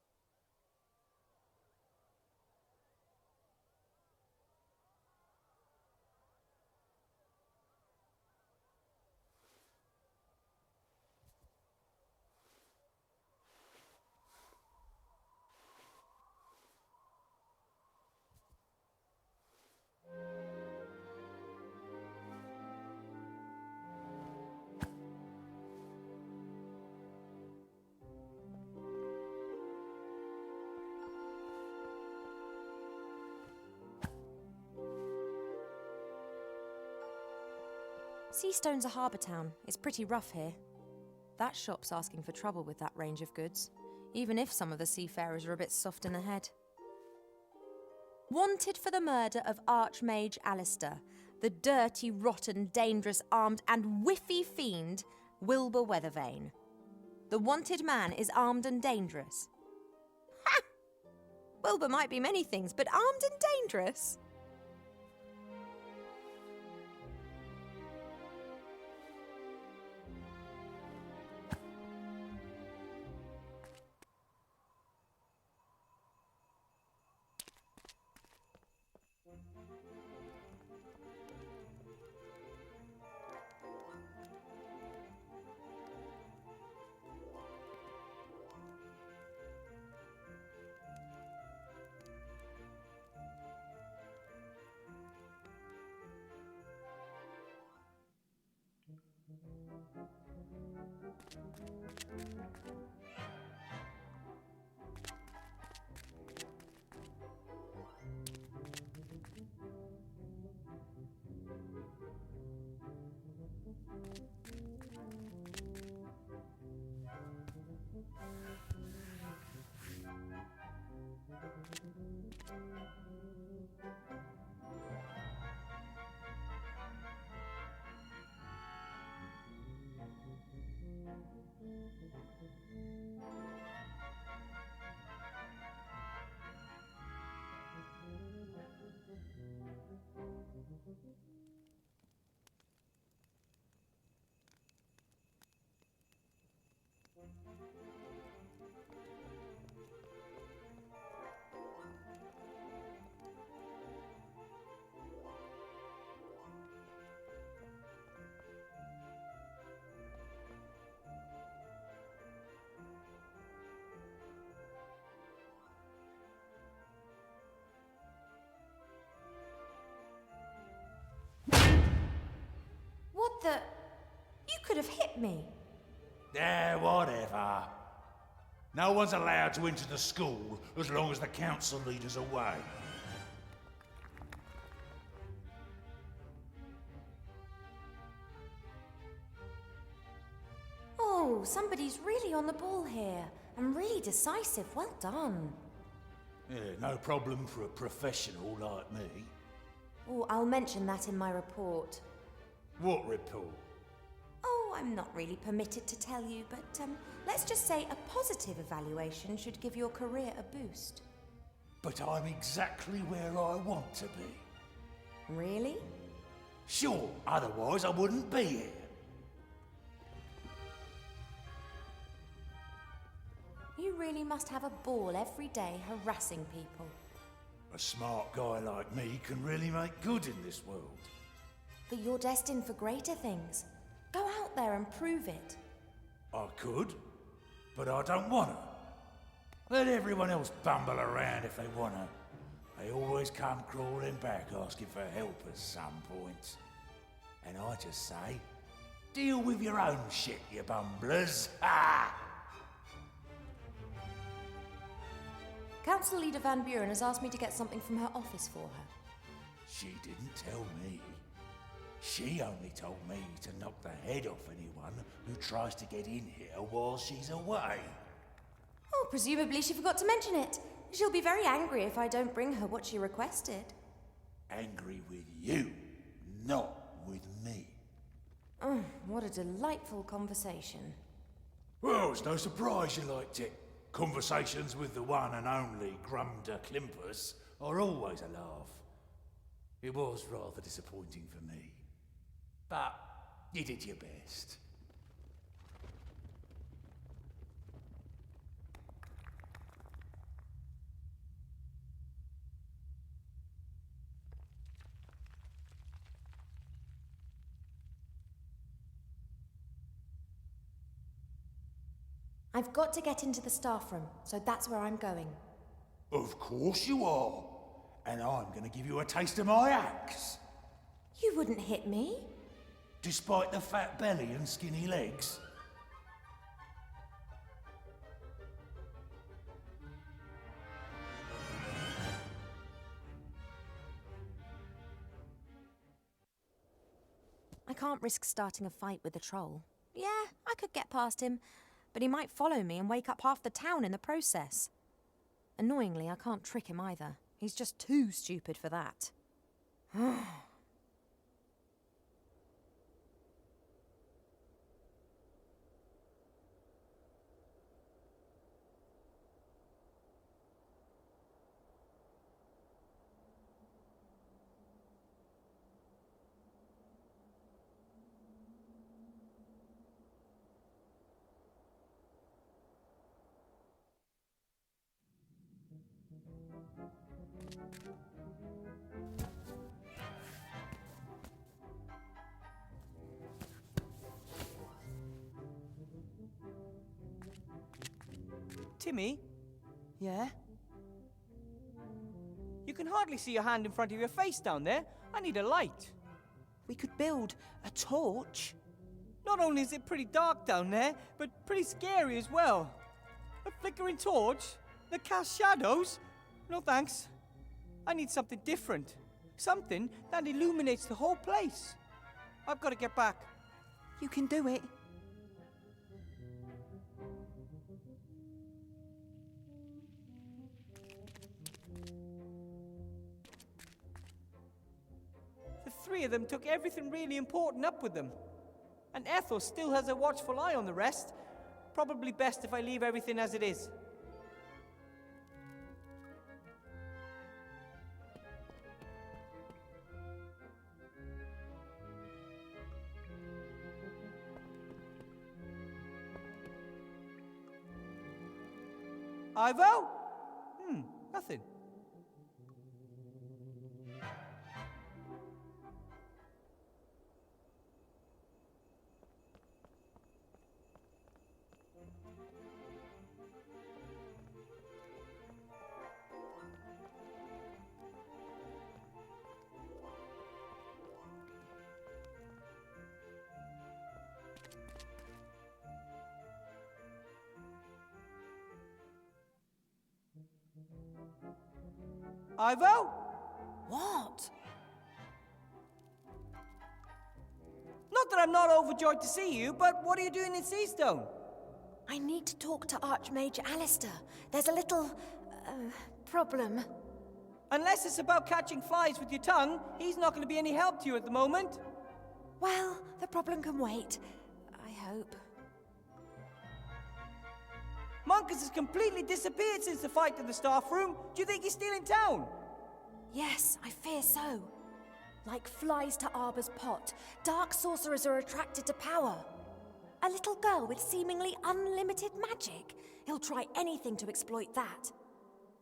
Seastone's a harbour town. It's pretty rough here. That shop's asking for trouble with that range of goods, even if some of the seafarers are a bit soft in the head. Wanted for the murder of Archmage Alistair, the dirty, rotten, dangerous, armed and whiffy fiend Wilbur Weathervane. The wanted man is armed and dangerous. Ha! Wilbur might be many things, but armed and dangerous. What the? You could have hit me. Whatever. No one's allowed to enter the school as long as the council leader's away. Oh, somebody's really on the ball here. And really decisive. Well done. Yeah, no problem for a professional like me. Oh, I'll mention that in my report. What report? Oh, I'm not really permitted to tell you, but let's just say a positive evaluation should give your career a boost. But I'm exactly where I want to be. Really? Sure, otherwise I wouldn't be here. You really must have a ball every day harassing people. A smart guy like me can really make good in this world. But you're destined for greater things. Go out there and prove it. I could, but I don't wanna. Let everyone else bumble around if they wanna. They always come crawling back asking for help at some point. And I just say, deal with your own shit, you bumblers. Ha! Council Leader Van Buren has asked me to get something from her office for her. She didn't tell me. She only told me to knock the head off anyone who tries to get in here while she's away. Oh, presumably she forgot to mention it. She'll be very angry if I don't bring her what she requested. Angry with you, not with me. Oh, what a delightful conversation. Well, it's no surprise you liked it. Conversations with the one and only Grumder Klimpus are always a laugh. It was rather disappointing for me. But you did your best. I've got to get into the staff room, so that's where I'm going. Of course you are. And I'm going to give you a taste of my axe. You wouldn't hit me. Despite the fat belly and skinny legs. I can't risk starting a fight with the troll. Yeah, I could get past him, but he might follow me and wake up half the town in the process. Annoyingly, I can't trick him either. He's just too stupid for that. Timmy, Yeah? you can hardly see your hand in front of your face down there. I need a light. We could build a torch. Not only is it pretty dark down there, but pretty scary as well. A flickering torch? That casts shadows? No thanks. I need something different. Something that illuminates the whole place. I've got to get back. You can do it. The three of them took everything really important up with them. And Ethel still has a watchful eye on the rest. Probably best if I leave everything as it is. Ivo? Nothing. Ivo? What? Not that I'm not overjoyed to see you, but what are you doing in Seastone? I need to talk to Archmage Alistair. There's a little, problem. Unless it's about catching flies with your tongue, he's not going to be any help to you at the moment. Well, the problem can wait. I hope. Monkus has completely disappeared since the fight in the staff room. Do you think he's still in town? Yes, I fear so. Like flies to Arbor's pot, dark sorcerers are attracted to power. A little girl with seemingly unlimited magic. He'll try anything to exploit that.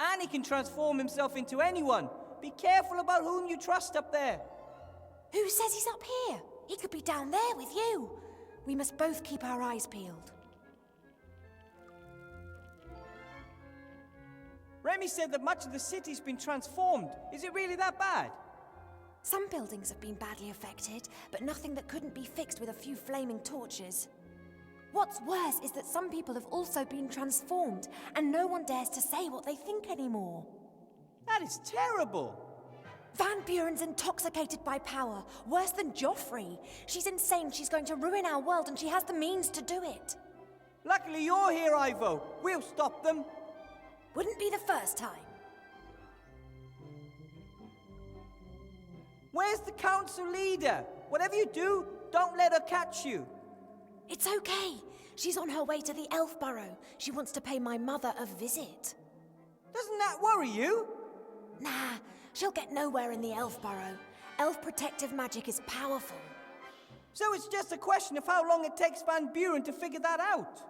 And he can transform himself into anyone. Be careful about whom you trust up there. Who says he's up here? He could be down there with you. We must both keep our eyes peeled. Remy said that much of the city's been transformed. Is it really that bad? Some buildings have been badly affected, but nothing that couldn't be fixed with a few flaming torches. What's worse is that some people have also been transformed, and no one dares to say what they think anymore. That is terrible. Van Buren's intoxicated by power, worse than Joffrey. She's insane, she's going to ruin our world, and she has the means to do it. Luckily you're here, Ivo. We'll stop them. Wouldn't be the first time. Where's the council leader? Whatever you do, don't let her catch you. It's okay. She's on her way to the Elf Burrow. She wants to pay my mother a visit. Doesn't that worry you? Nah, she'll get nowhere in the Elf Burrow. Elf protective magic is powerful. So it's just a question of how long it takes Van Buren to figure that out.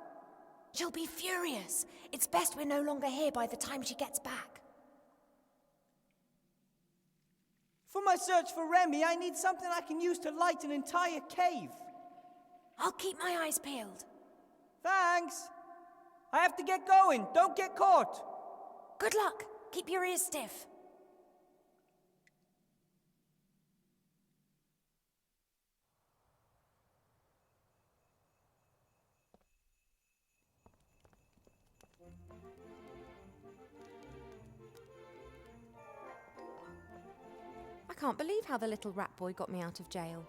She'll be furious. It's best we're no longer here by the time she gets back. For my search for Remy, I need something I can use to light an entire cave. I'll keep my eyes peeled. Thanks. I have to get going. Don't get caught. Good luck. Keep your ears stiff. I can't believe how the little rat boy got me out of jail.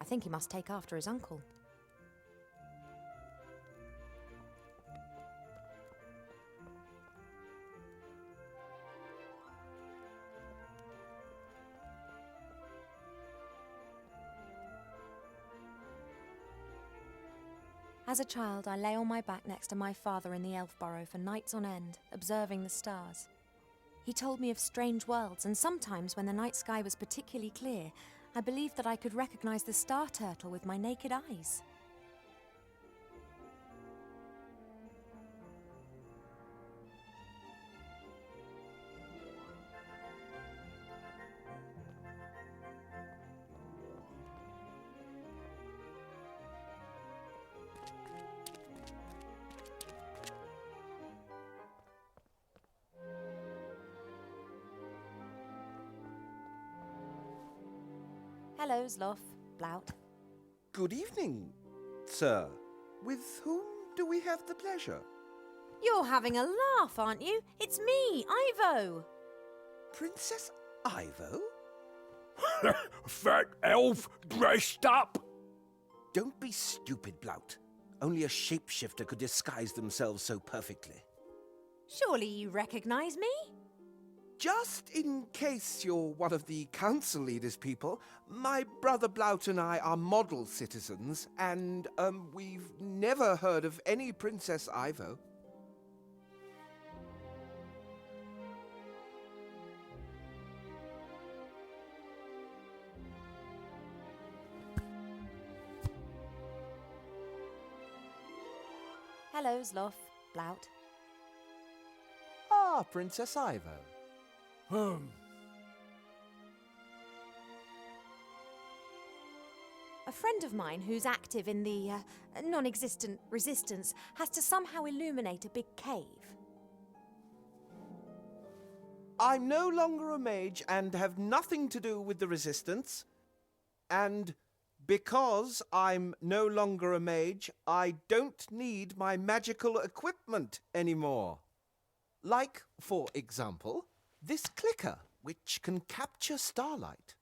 I think he must take after his uncle. As a child, I lay on my back next to my father in the Elf Burrow for nights on end, observing the stars. He told me of strange worlds, and sometimes when the night sky was particularly clear, I believed that I could recognize the star turtle with my naked eyes. Hello, Zloff, Blout. Good evening, sir. With whom do we have the pleasure? You're having a laugh, aren't you? It's me, Ivo. Princess Ivo? Fat elf dressed up? Don't be stupid, Blout. Only a shapeshifter could disguise themselves so perfectly. Surely you recognise me? Just in case you're one of the council leaders' people, my brother Blout and I are model citizens, and, we've never heard of any Princess Ivo. Hello, Zloff, Blout. Ah, Princess Ivo. A friend of mine who's active in the non-existent resistance has to somehow illuminate a big cave. I'm no longer a mage and have nothing to do with the resistance. And because I'm no longer a mage, I don't need my magical equipment anymore. Like, for example, this clicker, which can capture starlight.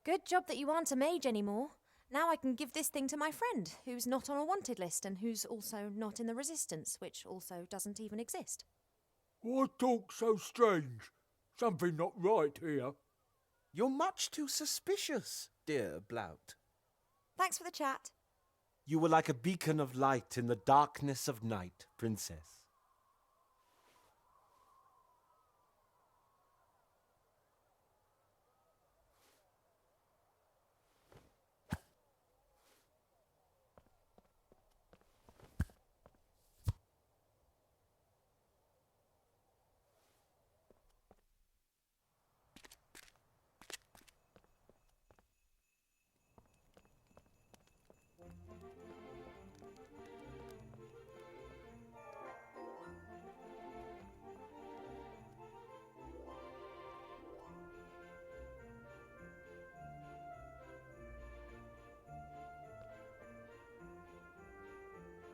Good job that you aren't a mage anymore. Now I can give this thing to my friend, who's not on a wanted list and who's also not in the resistance, which also doesn't even exist. Why talk so strange? Something not right here. You're much too suspicious, dear Blout. Thanks for the chat. You were like a beacon of light in the darkness of night, Princess.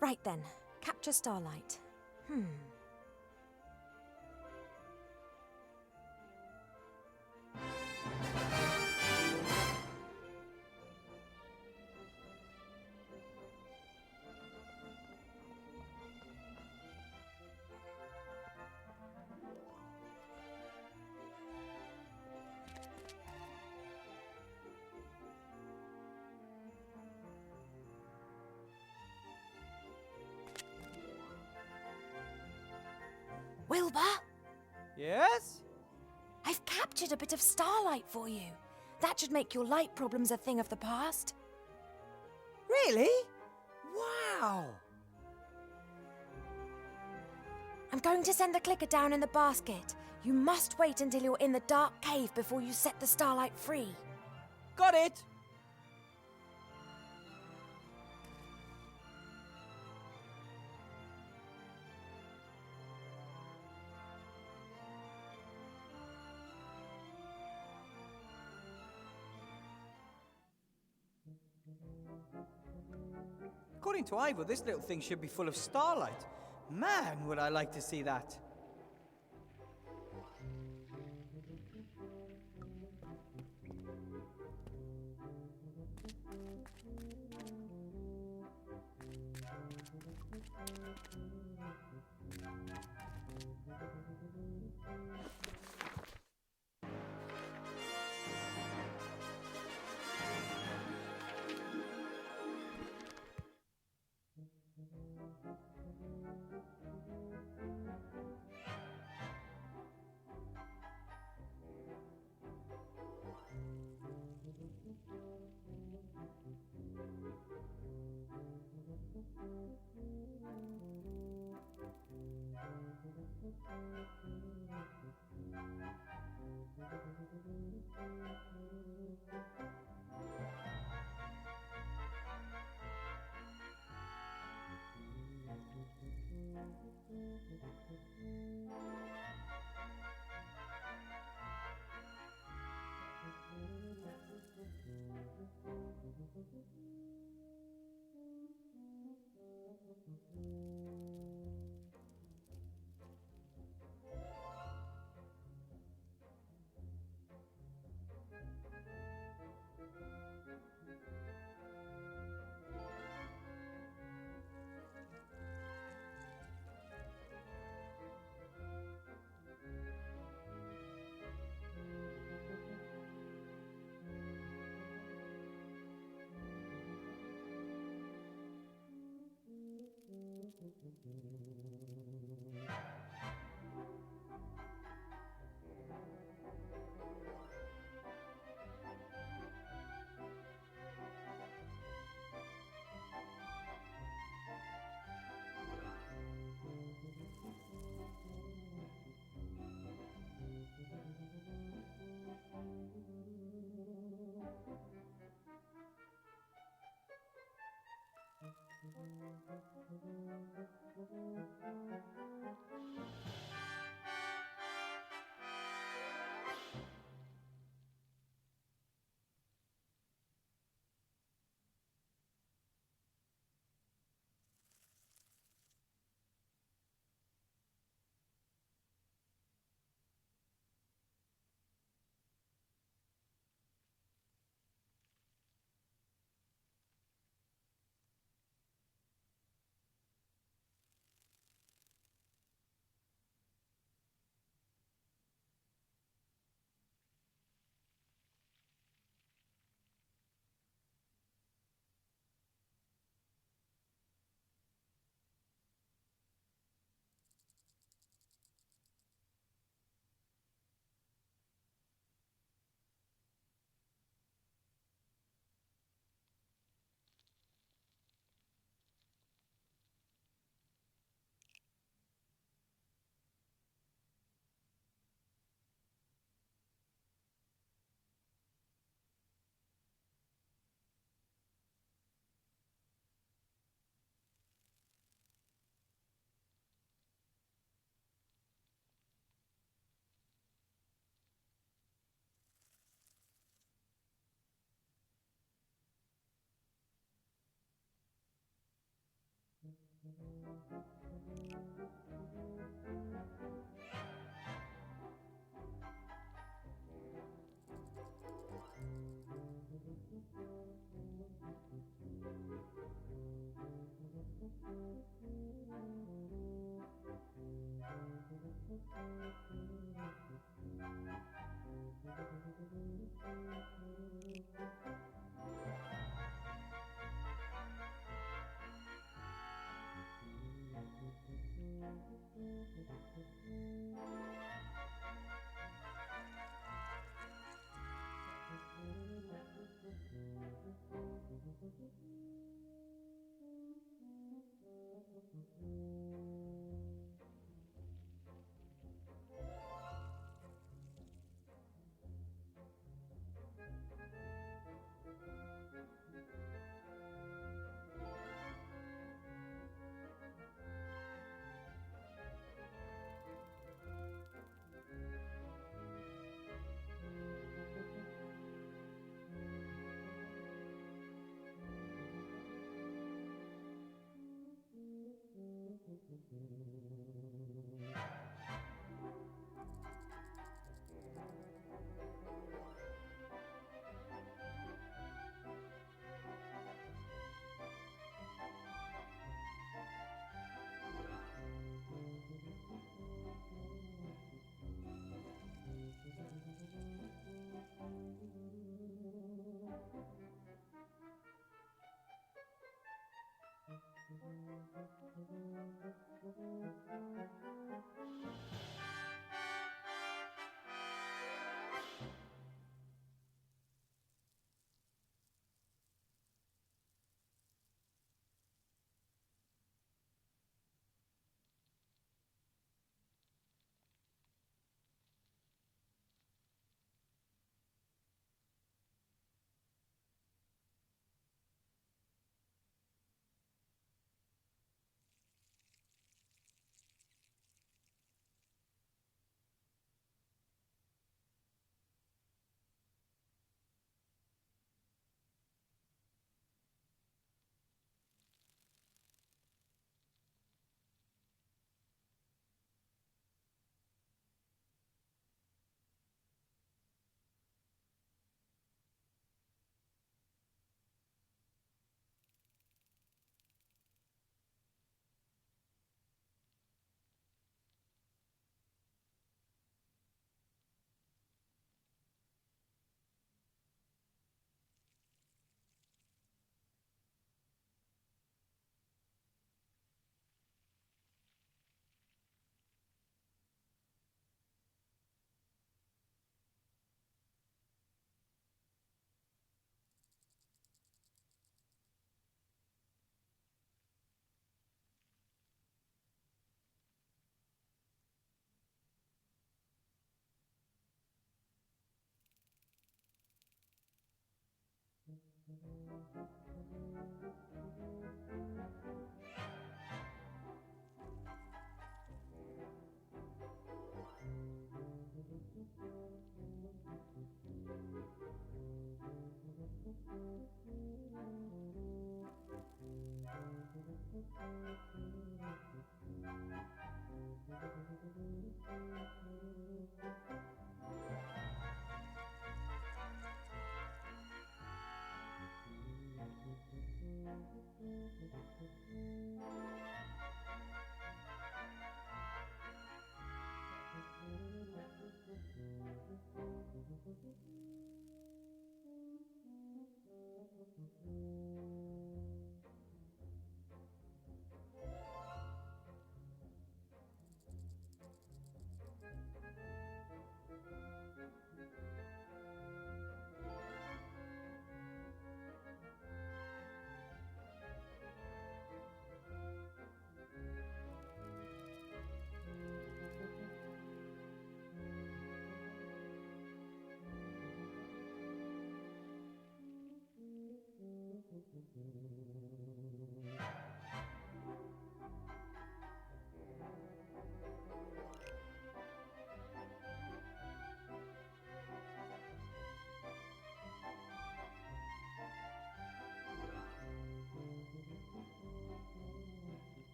Right then, capture starlight. Wilbur? Yes? I've captured a bit of starlight for you. That should make your light problems a thing of the past. Really? Wow! I'm going to send the clicker down in the basket. You must wait until you're in the dark cave before you set the starlight free. Got it! According to Ivor, this little thing should be full of starlight. Man, would I like to see that.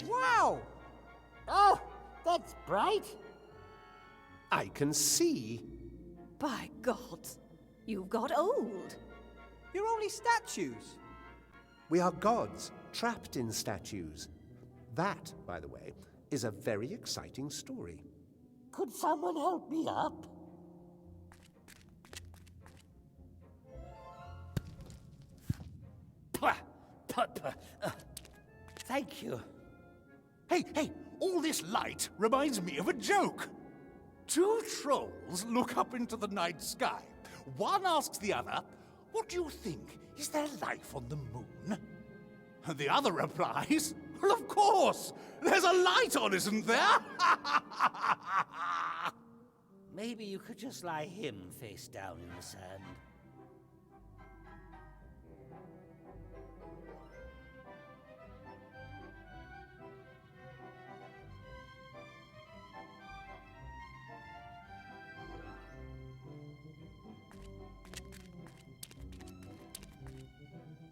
Wow! Oh, that's bright. I can see. By God, you've got old. You're only statues. We are gods, trapped in statues. That, by the way, is a very exciting story. Could someone help me up? Pah, pah, pah. Thank you. Hey, all this light reminds me of a joke. Two trolls look up into the night sky. One asks the other, "What do you think? Is there life on the moon?" And the other replies, "Well, of course! There's a light on, isn't there?" Maybe you could just lie him face down in the sand.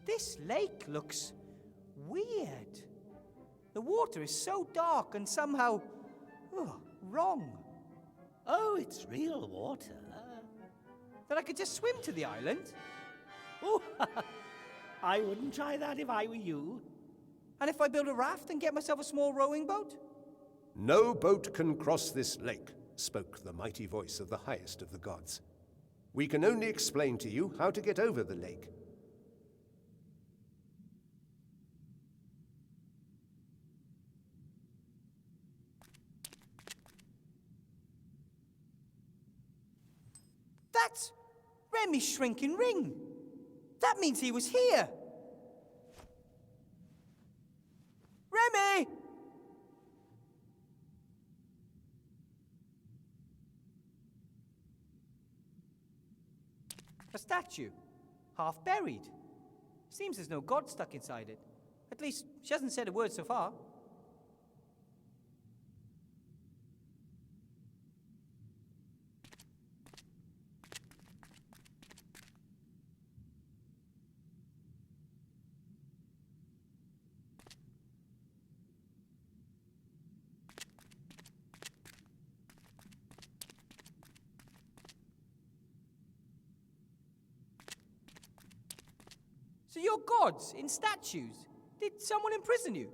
This lake looks weird. The water is so dark and somehow wrong. Oh, it's real water. That I could just swim to the island? Oh, I wouldn't try that if I were you. And if I build a raft and get myself a small rowing boat? No boat can cross this lake, spoke the mighty voice of the highest of the gods. We can only explain to you how to get over the lake. That's Remy's shrinking ring. That means he was here. Remy! A statue, half buried. Seems there's no god stuck inside it. At least, she hasn't said a word so far. So you're gods in statues? Did someone imprison you?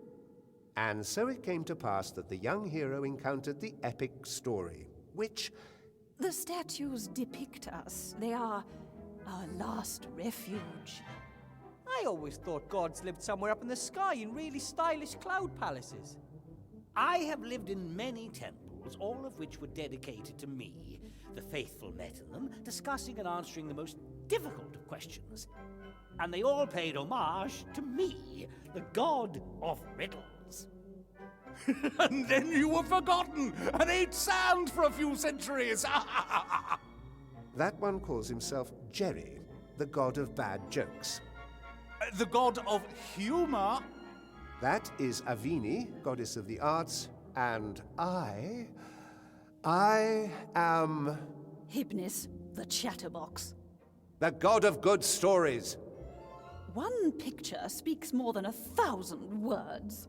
And so it came to pass that the young hero encountered the epic story, which... The statues depict us. They are our last refuge. I always thought gods lived somewhere up in the sky in really stylish cloud palaces. I have lived in many temples, all of which were dedicated to me. The faithful met in them, discussing and answering the most difficult of questions. And they all paid homage to me, the god of riddles. And then you were forgotten and ate sand for a few centuries. That one calls himself Jerry, the god of bad jokes. The god of humor? That is Avini, goddess of the arts, and I... I am Hypnis, the chatterbox. the god of good stories. One picture speaks more than 1,000 words.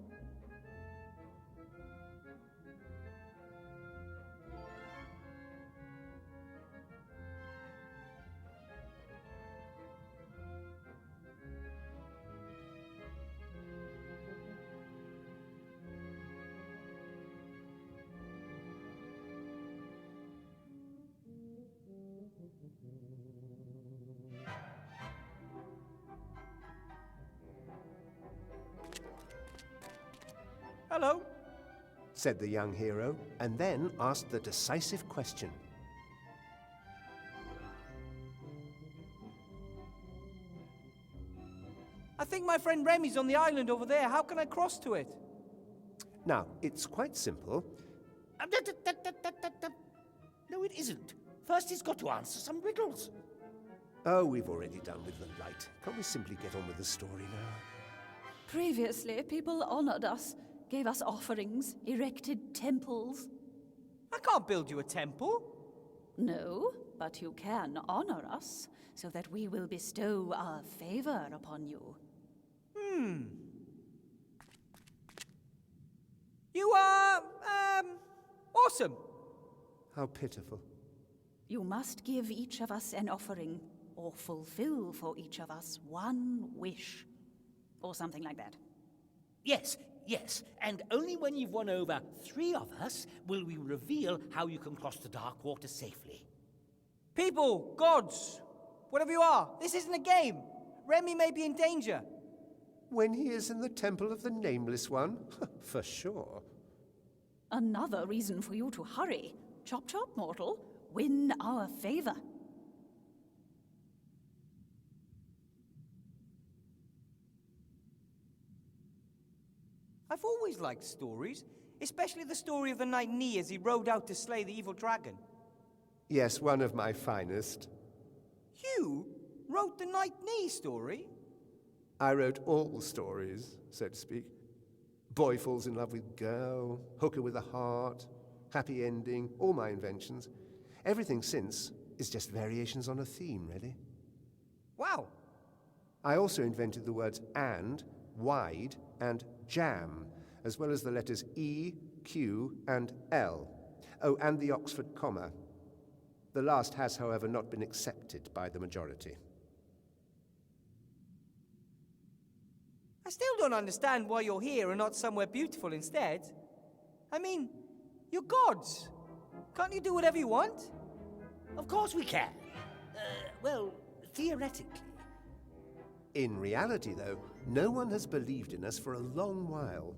Hello. Said the young hero, and then asked the decisive question. I think my friend Remy's on the island over there. How can I cross to it? Now, it's quite simple. No, it isn't. First, he's got to answer some riddles. Oh, we've already done with the light. Can't we simply get on with the story now? Previously, people honored us, gave us offerings, erected temples. I can't build you a temple. No, but you can honor us, so that we will bestow our favor upon you. You are, awesome. How pitiful. You must give each of us an offering, or fulfill for each of us one wish. Or something like that. Yes, yes, and only when you've won over 3 of us will we reveal how you can cross the dark water safely. People, gods, whatever you are, this isn't a game. Remy may be in danger. When he is in the temple of the Nameless One? For sure. Another reason for you to hurry. Chop chop, mortal. Win our favor. I've always liked stories, especially the story of the Knight Ni as he rode out to slay the evil dragon. Yes, one of my finest. You wrote the Knight Ni story? I wrote all stories, so to speak. Boy falls in love with girl, hooker with a heart, happy ending, all my inventions. Everything since is just variations on a theme, really. Wow. I also invented the words and, wide, and jam, as well as the letters E, Q, and L. Oh, and the Oxford comma. The last has, however, not been accepted by the majority. I still don't understand why you're here and not somewhere beautiful instead. I mean, you're gods. Can't you do whatever you want? Of course we can. Well, theoretically. In reality, though, no one has believed in us for a long while.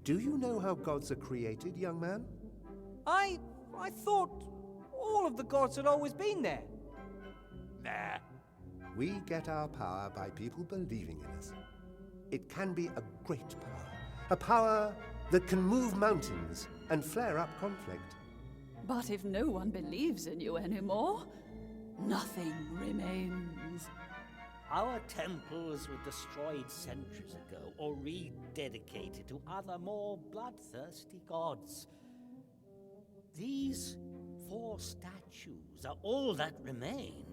Do you know how gods are created, young man? I thought all of the gods had always been there. Nah. We get our power by people believing in us. It can be a great power. A power that can move mountains and flare up conflict. But if no one believes in you anymore, nothing remains. Our temples were destroyed centuries ago or rededicated to other more bloodthirsty gods. These 4 statues are all that remain.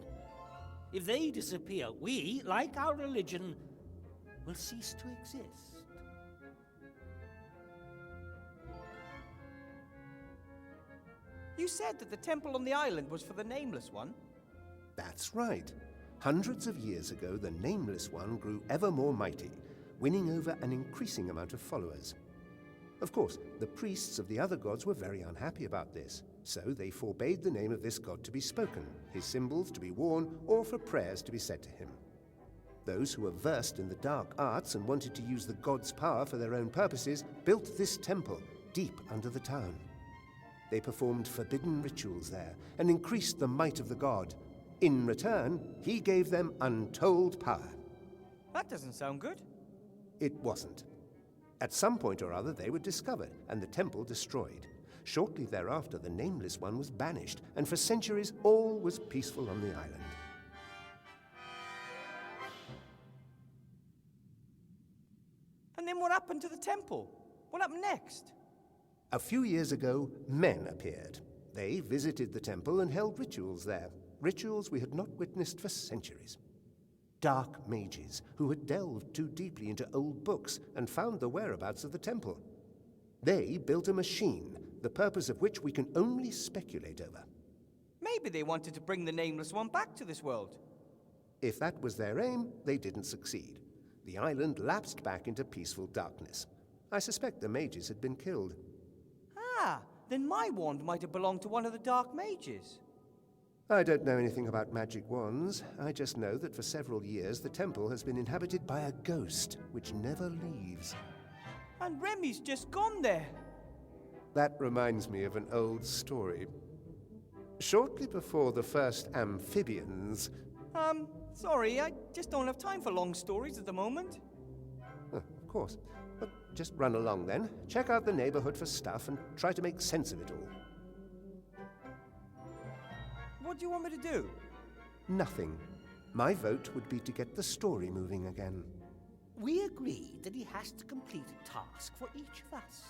If they disappear, we, like our religion, will cease to exist. You said that the temple on the island was for the Nameless One? That's right. Hundreds of years ago, the Nameless One grew ever more mighty, winning over an increasing amount of followers. Of course, the priests of the other gods were very unhappy about this, so they forbade the name of this god to be spoken, his symbols to be worn, or for prayers to be said to him. Those who were versed in the dark arts and wanted to use the god's power for their own purposes built this temple deep under the town. They performed forbidden rituals there and increased the might of the god. In return, he gave them untold power. That doesn't sound good. It wasn't. At some point or other, they were discovered and the temple destroyed. Shortly thereafter, the Nameless One was banished, and for centuries, all was peaceful on the island. And then what happened to the temple? What happened next? A few years ago, men appeared. They visited the temple and held rituals there, rituals we had not witnessed for centuries. Dark mages who had delved too deeply into old books and found the whereabouts of the temple. They built a machine, the purpose of which we can only speculate over. Maybe they wanted to bring the Nameless One back to this world. If that was their aim, they didn't succeed. The island lapsed back into peaceful darkness. I suspect the mages had been killed. Ah, then my wand might have belonged to one of the Dark Mages. I don't know anything about magic wands. I just know that for several years the temple has been inhabited by a ghost which never leaves. And Remy's just gone there. That reminds me of an old story. Shortly before the first amphibians... Sorry, I just don't have time for long stories at the moment. Of course. But just run along then. Check out the neighborhood for stuff and try to make sense of it all. What do you want me to do? Nothing. My vote would be to get the story moving again. We agreed that he has to complete a task for each of us.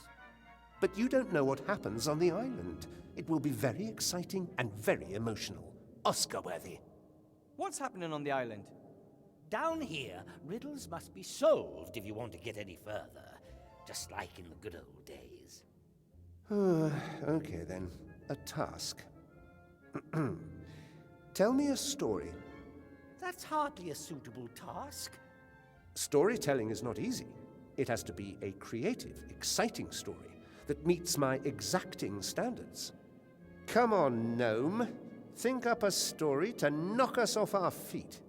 But you don't know what happens on the island. It will be very exciting and very emotional. Oscar-worthy. What's happening on the island? Down here, riddles must be solved if you want to get any further, just like in the good old days. Okay then. A task. Tell me a story. That's hardly a suitable task. Storytelling is not easy. It has to be a creative, exciting story that meets my exacting standards. Come on, gnome. Think up a story to knock us off our feet.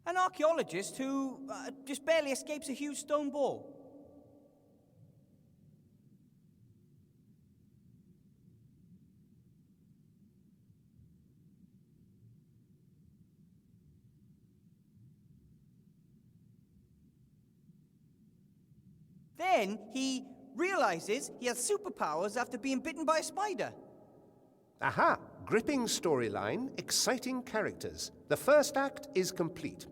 An archaeologist who just barely escapes a huge stone ball. Then he realizes he has superpowers after being bitten by a spider. Aha! Gripping storyline, exciting characters. The first act is complete.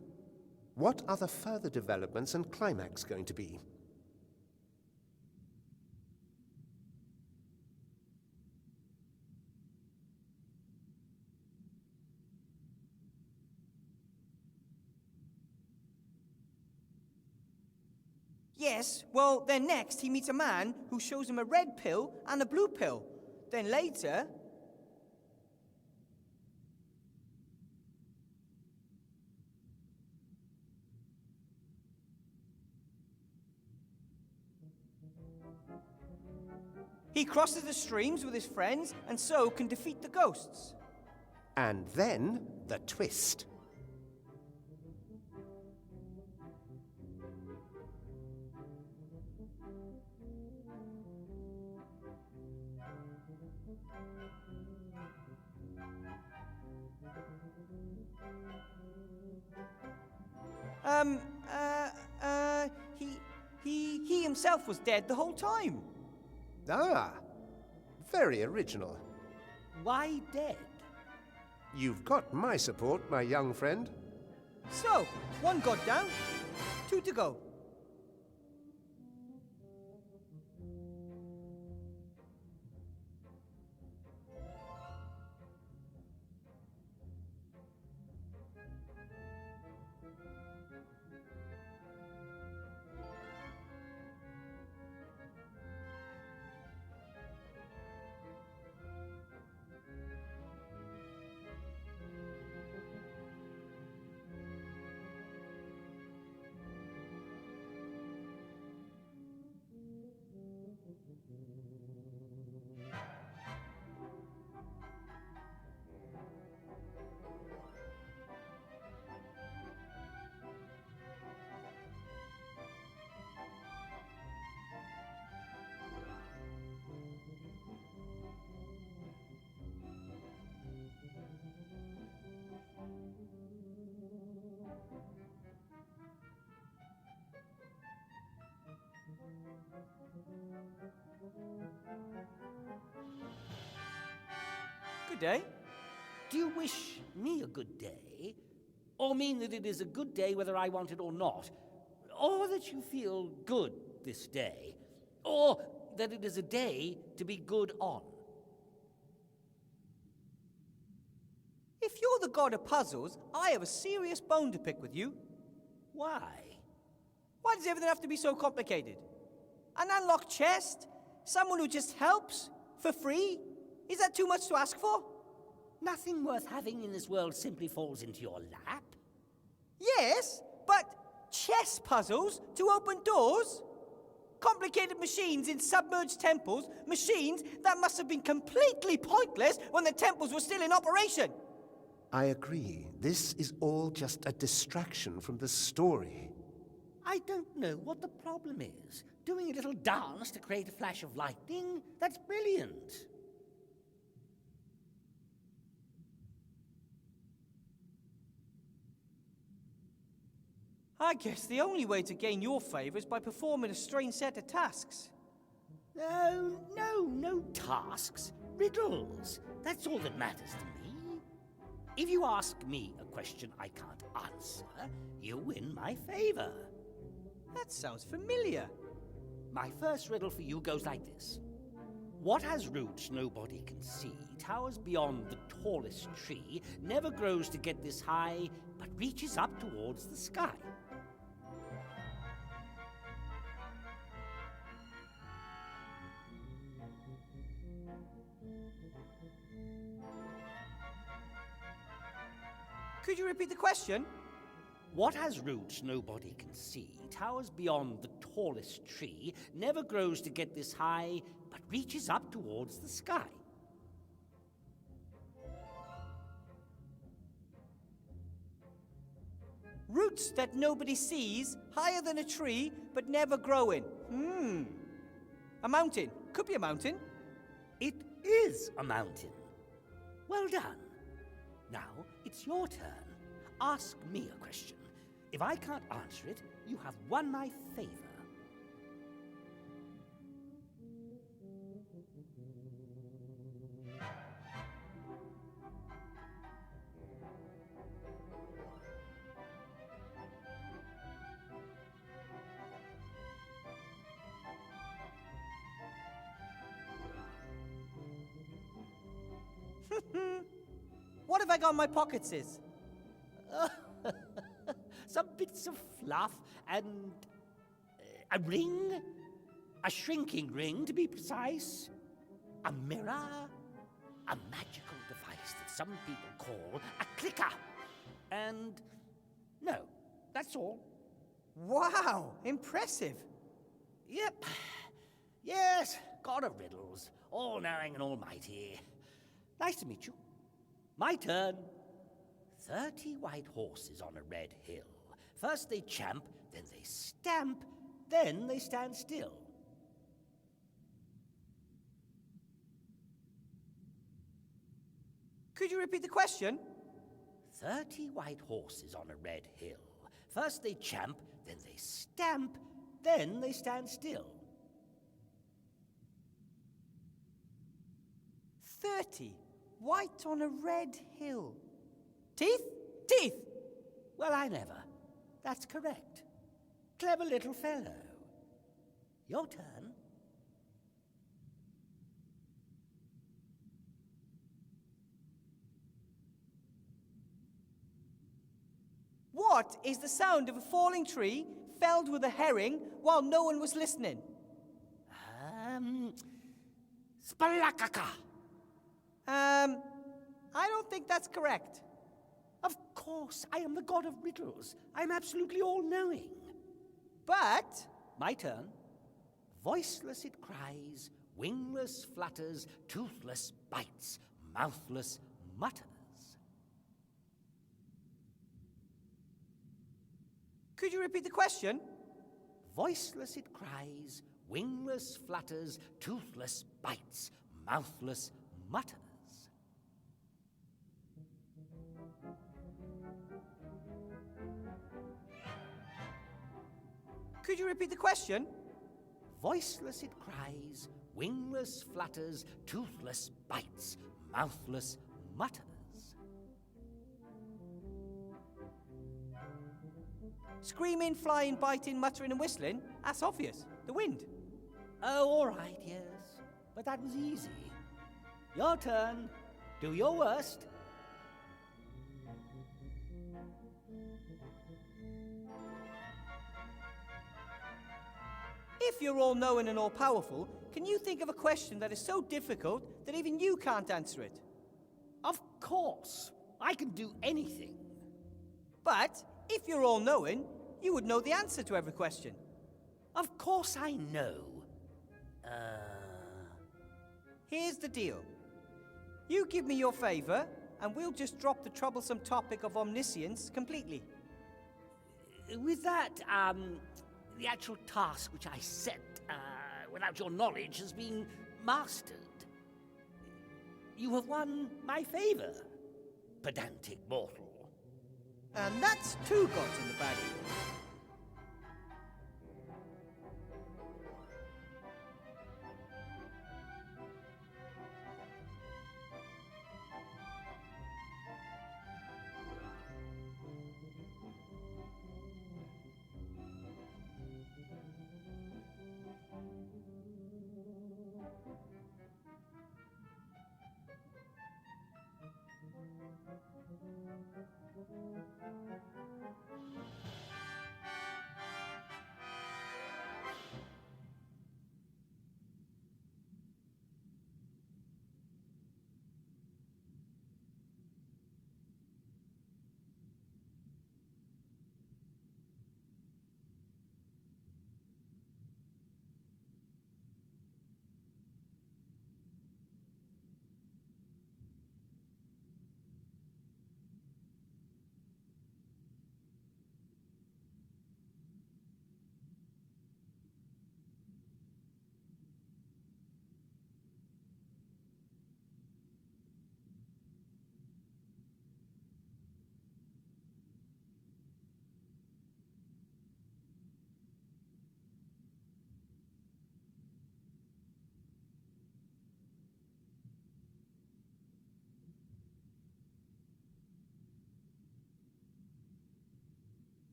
What are the further developments and climax going to be? Yes, well, then next he meets a man who shows him a red pill and a blue pill. Then later... he crosses the streams with his friends and so can defeat the ghosts. And then, the twist. He himself was dead the whole time. Ah, very original. Why dead? You've got my support, my young friend. So, 1 god down, 2 to go. Good day. Do you wish me a good day? Or mean that it is a good day whether I want it or not? Or that you feel good this day? Or that it is a day to be good on? If you're the god of puzzles, I have a serious bone to pick with you. Why? Why does everything have to be so complicated? An unlocked chest? Someone who just helps? For free? Is that too much to ask for? Nothing worth having in this world simply falls into your lap. Yes, but chess puzzles to open doors? Complicated machines in submerged temples, machines that must have been completely pointless when the temples were still in operation. I agree. This is all just a distraction from the story. I don't know what the problem is. Doing a little dance to create a flash of lightning? That's brilliant. I guess the only way to gain your favor is by performing a strange set of tasks. No tasks. Riddles. That's all that matters to me. If you ask me a question I can't answer, you win my favor. That sounds familiar. My first riddle for you goes like this. What has roots nobody can see, towers beyond the tallest tree, never grows to get this high, but reaches up towards the sky? Could you repeat the question? What has roots nobody can see, towers beyond the tallest tree, never grows to get this high, but reaches up towards the sky? Roots that nobody sees, higher than a tree, but never growing. A mountain. Could be a mountain. It is a mountain. Well done. Now it's your turn. Ask me a question. If I can't answer it, you have won my favor. What have I got in my pockets is? Some bits of fluff and a ring, a shrinking ring to be precise, a mirror, a magical device that some people call a clicker, and no, that's all. Wow, impressive. Yep. Yes, god of riddles, all-knowing and almighty. Nice to meet you. My turn. 30 white horses on a red hill. First they champ, then they stamp, then they stand still. Could you repeat the question? 30 white horses on a red hill. First they champ, then they stamp, then they stand still. 30. White on a red hill. Teeth? Teeth! Well, I never. That's correct. Clever little fellow. Your turn. What is the sound of a falling tree felled with a herring while no one was listening? Spalakaka. I don't think that's correct. Of course, I am the god of riddles. I'm absolutely all-knowing. But... My turn. Voiceless it cries, wingless flutters, toothless bites, mouthless mutters. Could you repeat the question? Voiceless it cries, wingless flutters, toothless bites, mouthless mutters. Could you repeat the question? Voiceless it cries, wingless flutters, toothless bites, mouthless mutters. Screaming, flying, biting, muttering and whistling? That's obvious. The wind. Oh, all right, yes. But that was easy. Your turn. Do your worst. If you're all-knowing and all-powerful, can you think of a question that is so difficult that even you can't answer it? Of course. I can do anything. But if you're all-knowing, you would know the answer to every question. Of course I know. Here's the deal. You give me your favor, and we'll just drop the troublesome topic of omniscience completely. With that, the actual task which I set, without your knowledge, has been mastered. You have won my favor, pedantic mortal. And that's 2 gods in the bag.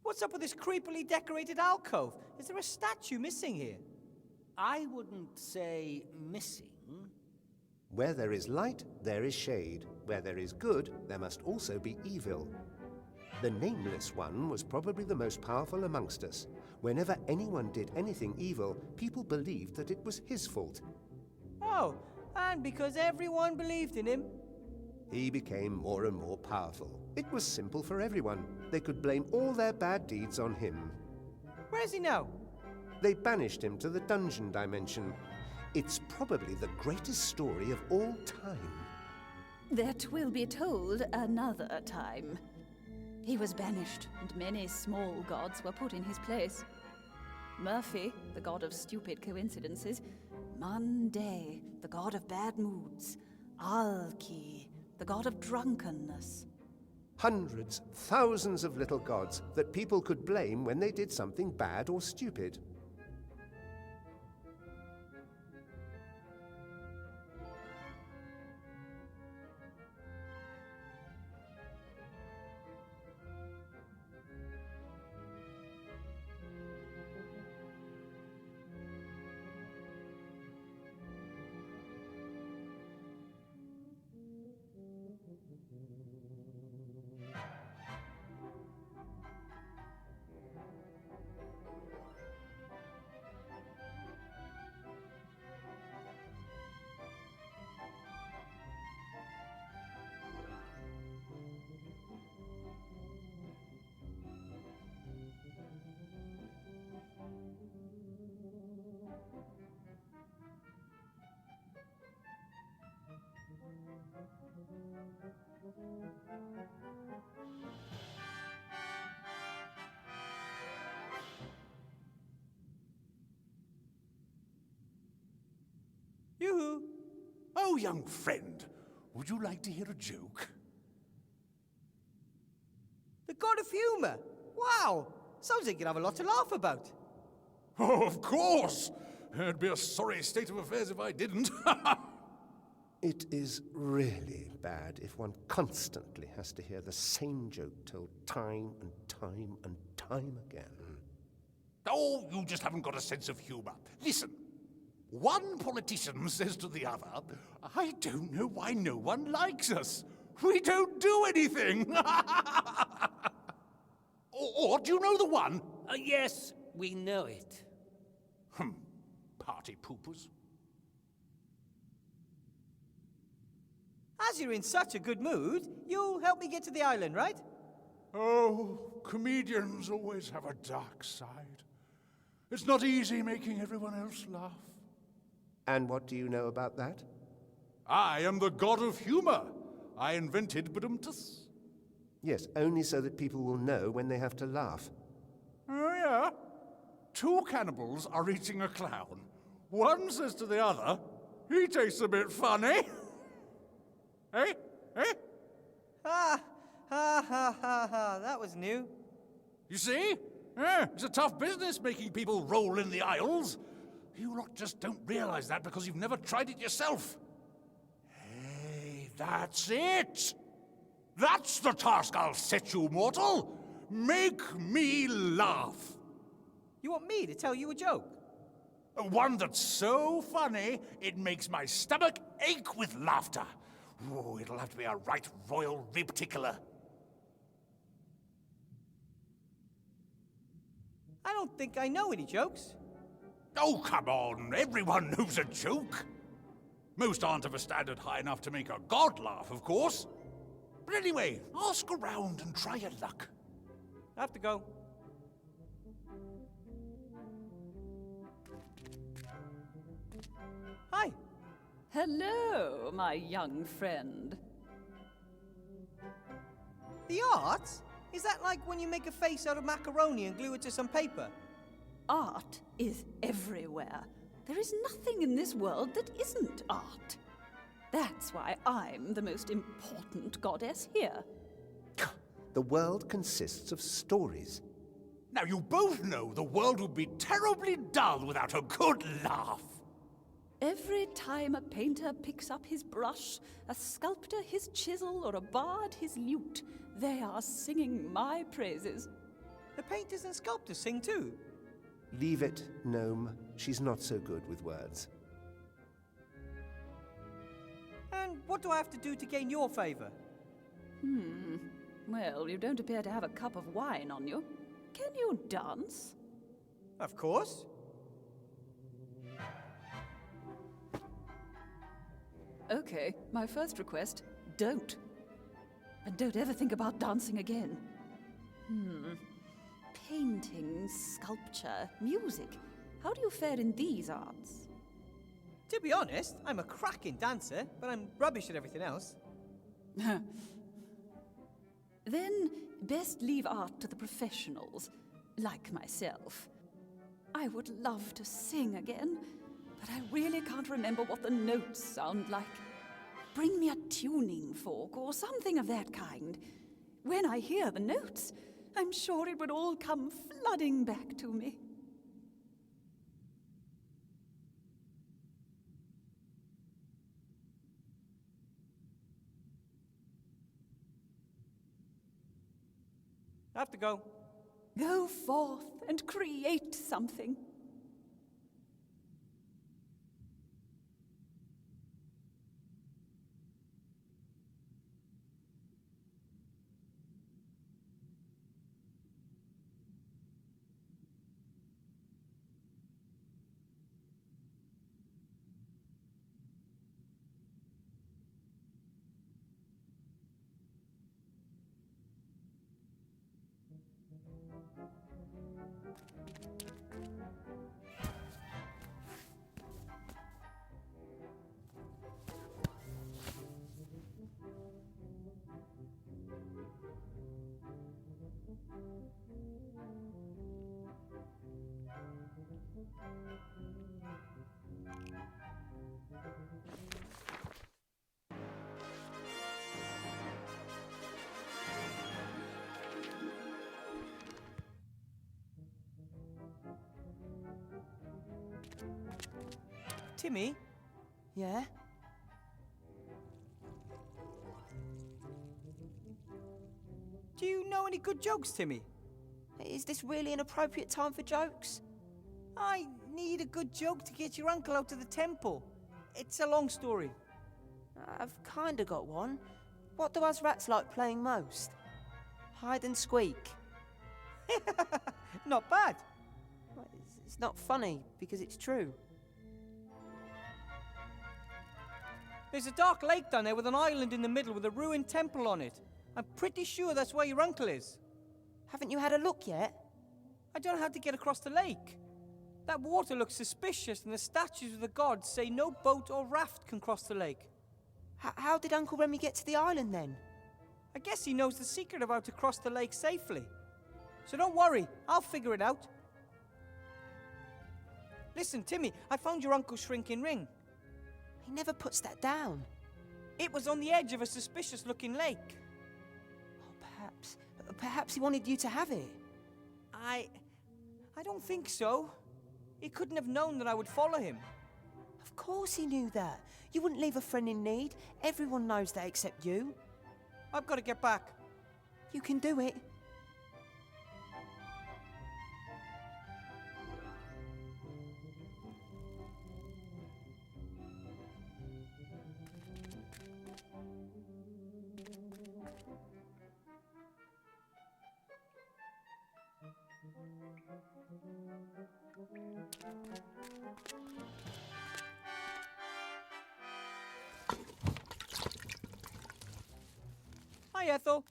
What's up with this creepily decorated alcove? Is there a statue missing here? I wouldn't say missing. Where there is light, there is shade. Where there is good, there must also be evil. The Nameless One was probably the most powerful amongst us. Whenever anyone did anything evil, people believed that it was his fault. Oh, And because everyone believed in him. He became more and more powerful. It was simple for everyone. They could blame all their bad deeds on him. Where is he now? They banished him to the dungeon dimension. It's probably the greatest story of all time. That will be told another time. He was banished, and many small gods were put in his place. Murphy, the god of stupid coincidences. Monday, the god of bad moods. Alki, the god of drunkenness. Hundreds, thousands of little gods that people could blame when they did something bad or stupid. Yoo-hoo! Oh, young friend, would you like to hear a joke? The god of humour! Wow! Sounds like you'd have a lot to laugh about. Oh, of course! It'd be a sorry state of affairs if I didn't. It is really bad if one constantly has to hear the same joke told time and time and time again. Oh, you just haven't got a sense of humour. Listen. One politician says to the other, I don't know why no one likes us. We don't do anything. or do you know the one? Yes, we know it. Party poopers. As you're in such a good mood, you'll help me get to the island, right? Oh, comedians always have a dark side. It's not easy making everyone else laugh. And what do you know about that? I am the god of humor. I invented badumtus. Yes, only so that people will know when they have to laugh. Oh, yeah? Two cannibals are eating a clown. One says to the other, he tastes a bit funny. Eh? Eh? Ha! Ha ha ha ha, that was new. You see? It's a tough business making people roll in the aisles. You lot just don't realize that because you've never tried it yourself. Hey, that's it! That's the task I'll set you, mortal! Make me laugh! You want me to tell you a joke? One that's so funny, it makes my stomach ache with laughter. Oh, it'll have to be a right royal rib tickler. I don't think I know any jokes. Oh, come on, everyone knows a joke. Most aren't of a standard high enough to make a god laugh, of course. But anyway, ask around and try your luck. I have to go. Hi. Hello, my young friend. The arts? Is that like when you make a face out of macaroni and glue it to some paper? Art is everywhere. There is nothing in this world that isn't art. That's why I'm the most important goddess here. The world consists of stories. Now, you both know the world would be terribly dull without a good laugh. Every time a painter picks up his brush, a sculptor his chisel, or a bard his lute, they are singing my praises. The painters and sculptors sing too. Leave it, Gnome. She's not so good with words. And what do I have to do to gain your favor? Well, you don't appear to have a cup of wine on you. Can you dance? Of course. Okay, my first request, don't. And don't ever think about dancing again. Painting, sculpture, music. How do you fare in these arts? To be honest, I'm a cracking dancer, but I'm rubbish at everything else. Then, best leave art to the professionals, like myself. I would love to sing again, but I really can't remember what the notes sound like. Bring me a tuning fork or something of that kind. When I hear the notes, I'm sure it would all come flooding back to me. I have to go. Go forth and create something. Timmy? Yeah? Do you know any good jokes, Timmy? Is this really an appropriate time for jokes? I need a good joke to get your uncle out of the temple. It's a long story. I've kinda got one. What do us rats like playing most? Hide and squeak. Not bad. Well, it's not funny, because it's true. There's a dark lake down there with an island in the middle with a ruined temple on it. I'm pretty sure that's where your uncle is. Haven't you had a look yet? I don't know how to get across the lake. That water looks suspicious, and the statues of the gods say no boat or raft can cross the lake. How did Uncle Remy get to the island then? I guess he knows the secret of how to cross the lake safely. So don't worry, I'll figure it out. Listen, Timmy, I found your uncle's shrinking ring. He never puts that down. It was on the edge of a suspicious-looking lake. Oh, perhaps he wanted you to have it. I don't think so. He couldn't have known that I would follow him. Of course he knew that. You wouldn't leave a friend in need. Everyone knows that except you. I've got to get back. You can do it. Hi, Ethel.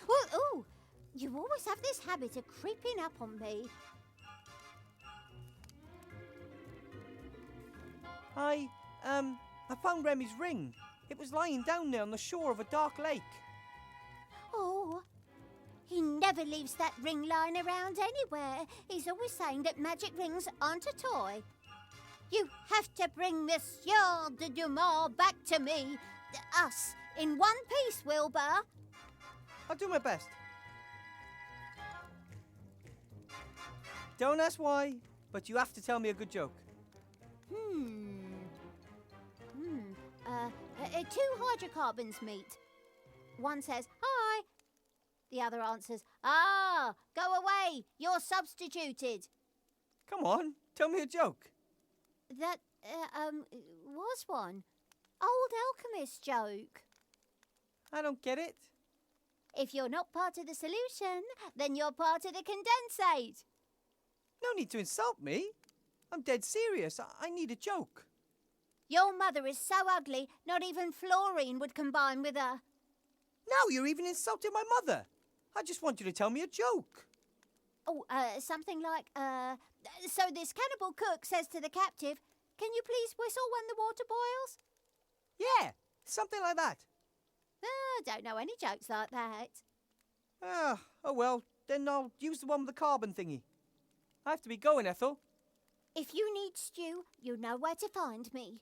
Ooh, you always have this habit of creeping up on me. I found Remy's ring. It was lying down there on the shore of a dark lake. Oh, he never leaves that ring lying around anywhere. He's always saying that magic rings aren't a toy. You have to bring Monsieur de Dumas back to me. Us, in one piece, Wilbur. I'll do my best. Don't ask why, but you have to tell me a good joke. Two hydrocarbons meet. One says, hi. The other answers, ah, go away, you're substituted. Come on, tell me a joke. That, was one. Old alchemist joke. I don't get it. If you're not part of the solution, then you're part of the condensate. No need to insult me. I'm dead serious. I need a joke. Your mother is so ugly, not even Florine would combine with her. Now you're even insulting my mother. I just want you to tell me a joke. Oh, something like, so this cannibal cook says to the captive, "Can you please whistle when the water boils?" Yeah, something like that. I don't know any jokes like that. Oh well, then I'll use the one with the carbon thingy. I have to be going, Ethel. If you need stew, you know where to find me.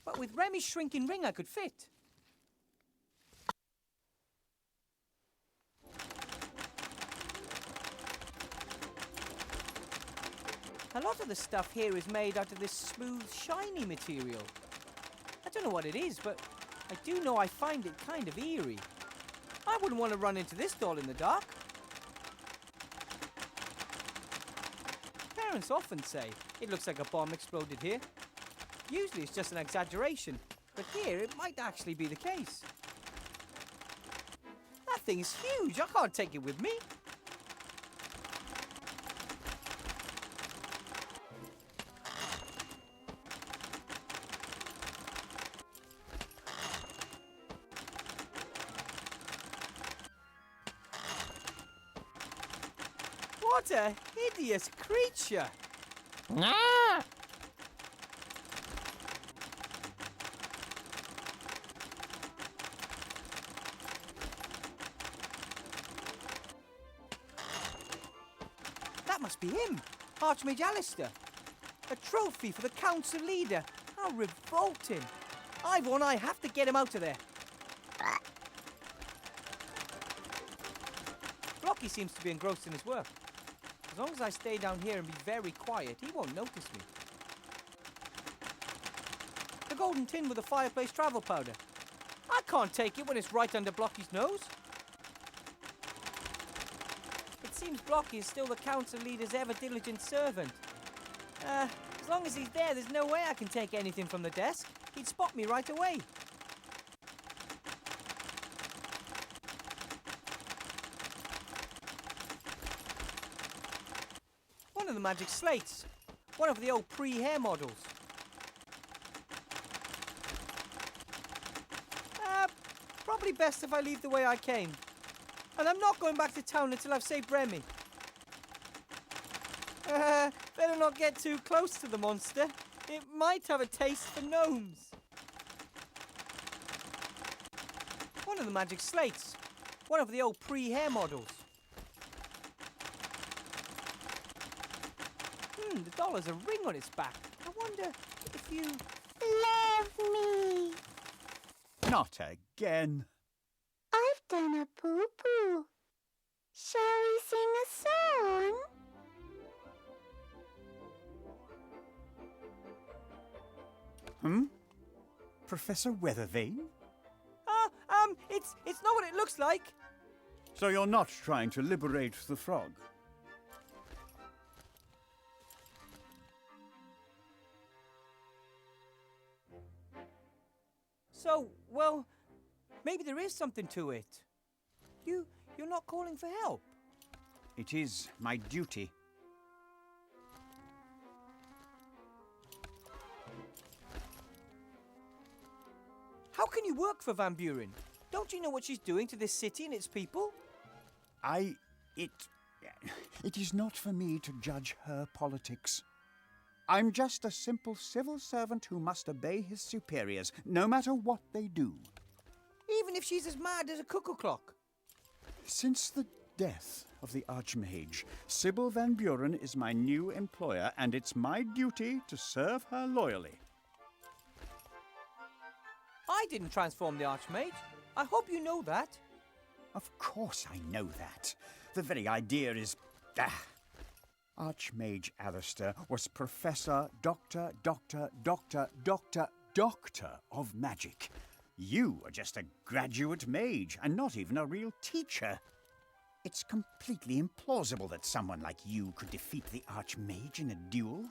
But with Remy's shrinking ring, I could fit. A lot of the stuff here is made out of this smooth, shiny material. I don't know what it is, but I do know I find it kind of eerie. I wouldn't want to run into this doll in the dark. Parents often say it looks like a bomb exploded here. Usually it's just an exaggeration, but here it might actually be the case. That thing is huge. I can't take it with me. What a hideous creature! Ah! That must be him, Archmage Alistair. A trophy for the council leader. How revolting. Ivor and I have to get him out of there. Blocky seems to be engrossed in his work. As long as I stay down here and be very quiet, he won't notice me. The golden tin with the fireplace travel powder. I can't take it when it's right under Blocky's nose. It seems Blocky is still the council leader's ever-diligent servant. As long as he's there's no way I can take anything from the desk. He'd spot me right away. One of the magic slates. One of the old pre-hair models. Probably best if I leave the way I came. And I'm not going back to town until I've saved Remy. Better not get too close to the monster. It might have a taste for gnomes. One of the magic slates. One of the old pre-hair models. The doll has a ring on its back. I wonder if you... Love me. Not again. I've done a poo-poo. Shall we sing a song? Professor Weathervane? It's not what it looks like. So you're not trying to liberate the frog? So, well, maybe there is something to it. You're not calling for help. It is my duty. How can you work for Van Buren? Don't you know what she's doing to this city and its people? It is not for me to judge her politics. I'm just a simple civil servant who must obey his superiors, no matter what they do. Even if she's as mad as a cuckoo clock. Since the death of the Archmage, Sybil Van Buren is my new employer, and it's my duty to serve her loyally. I didn't transform the Archmage. I hope you know that. Of course I know that. The very idea is... Archmage Alistair was Professor, Doctor of Magic. You are just a graduate mage and not even a real teacher. It's completely implausible that someone like you could defeat the Archmage in a duel.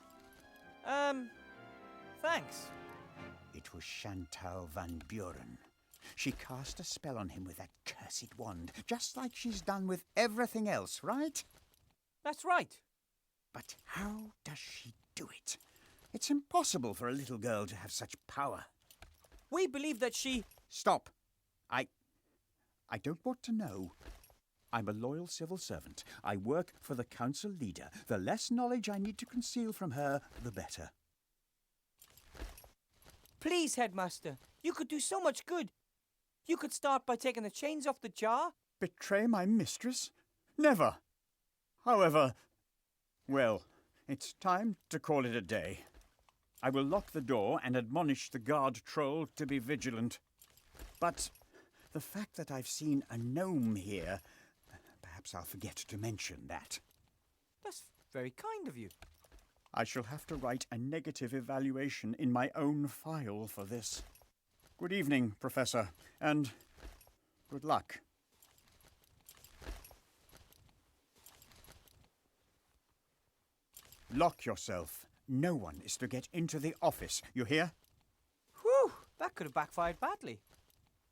Thanks. It was Chantal Van Buren. She cast a spell on him with that cursed wand, just like she's done with everything else, right? That's right. But how does she do it? It's impossible for a little girl to have such power. We believe that she... Stop. I don't want to know. I'm a loyal civil servant. I work for the council leader. The less knowledge I need to conceal from her, the better. Please, Headmaster. You could do so much good. You could start by taking the chains off the jar. Betray my mistress? Never. However, well, it's time to call it a day. I will lock the door and admonish the guard troll to be vigilant. But the fact that I've seen a gnome here, perhaps I'll forget to mention that. That's very kind of you. I shall have to write a negative evaluation in my own file for this. Good evening, Professor, and good luck. Lock yourself. No one is to get into the office, you hear? Whew, that could have backfired badly.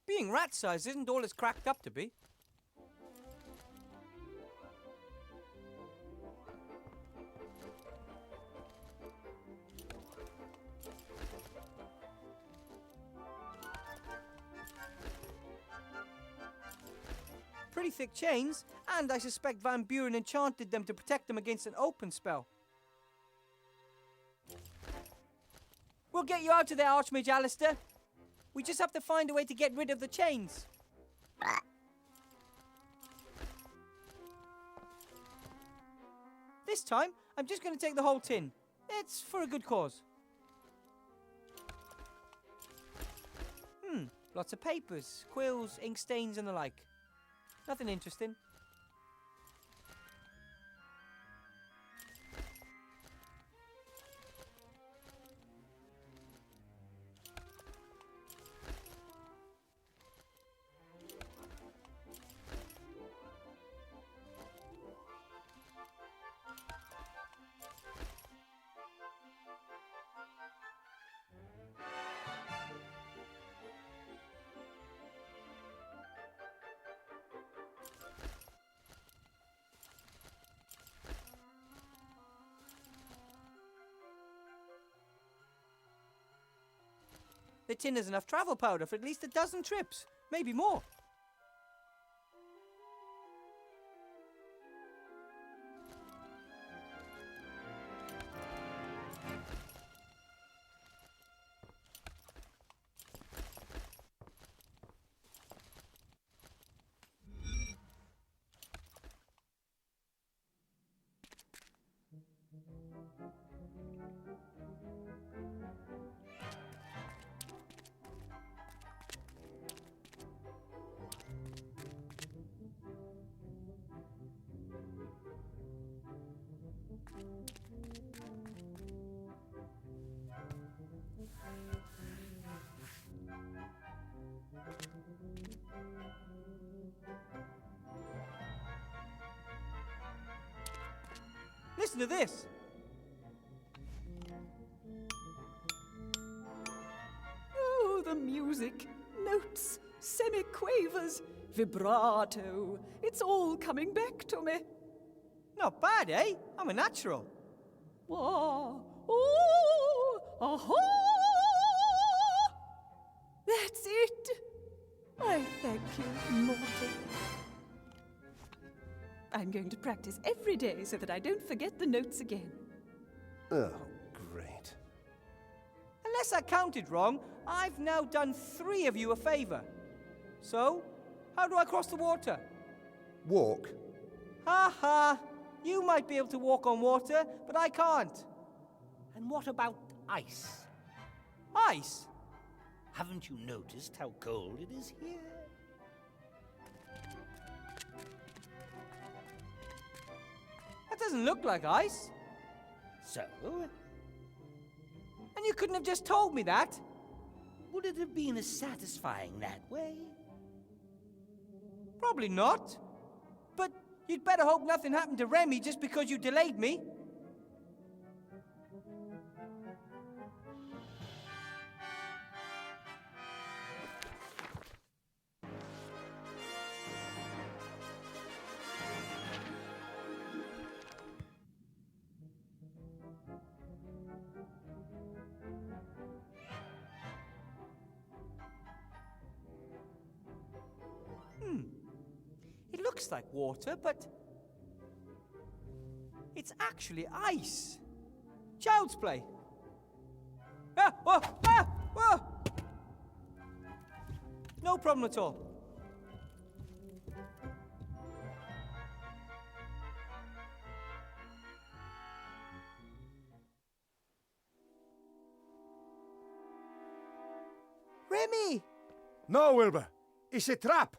Being rat-sized isn't all it's cracked up to be. Pretty thick chains, and I suspect Van Buren enchanted them to protect them against an open spell. We'll get you out of there, Archmage Alistair. We just have to find a way to get rid of the chains. This time, I'm just going to take the whole tin. It's for a good cause. Lots of papers, quills, ink stains and the like. Nothing interesting. The tin has enough travel powder for at least a dozen trips, maybe more. Listen to this. Oh, the music. Notes, semiquavers, vibrato. It's all coming back to me. Not bad, eh? I'm a natural. Oh, oh, aha! That's it. I thank you, mortal. I'm going to practice every day so that I don't forget the notes again. Oh, great. Unless I counted wrong, I've now done 3 of you a favour. So, how do I cross the water? Walk. Ha ha! You might be able to walk on water, but I can't. And what about ice? Ice? Haven't you noticed how cold it is here? That doesn't look like ice. So? And you couldn't have just told me that? Would it have been as satisfying that way? Probably not. But You'd better hope nothing happened to Remy just because you delayed me. It looks like water, but it's actually ice. Child's play. Ah! Whoa! Ah! Whoa! No problem at all. Remy! No, Wilbur. It's a trap.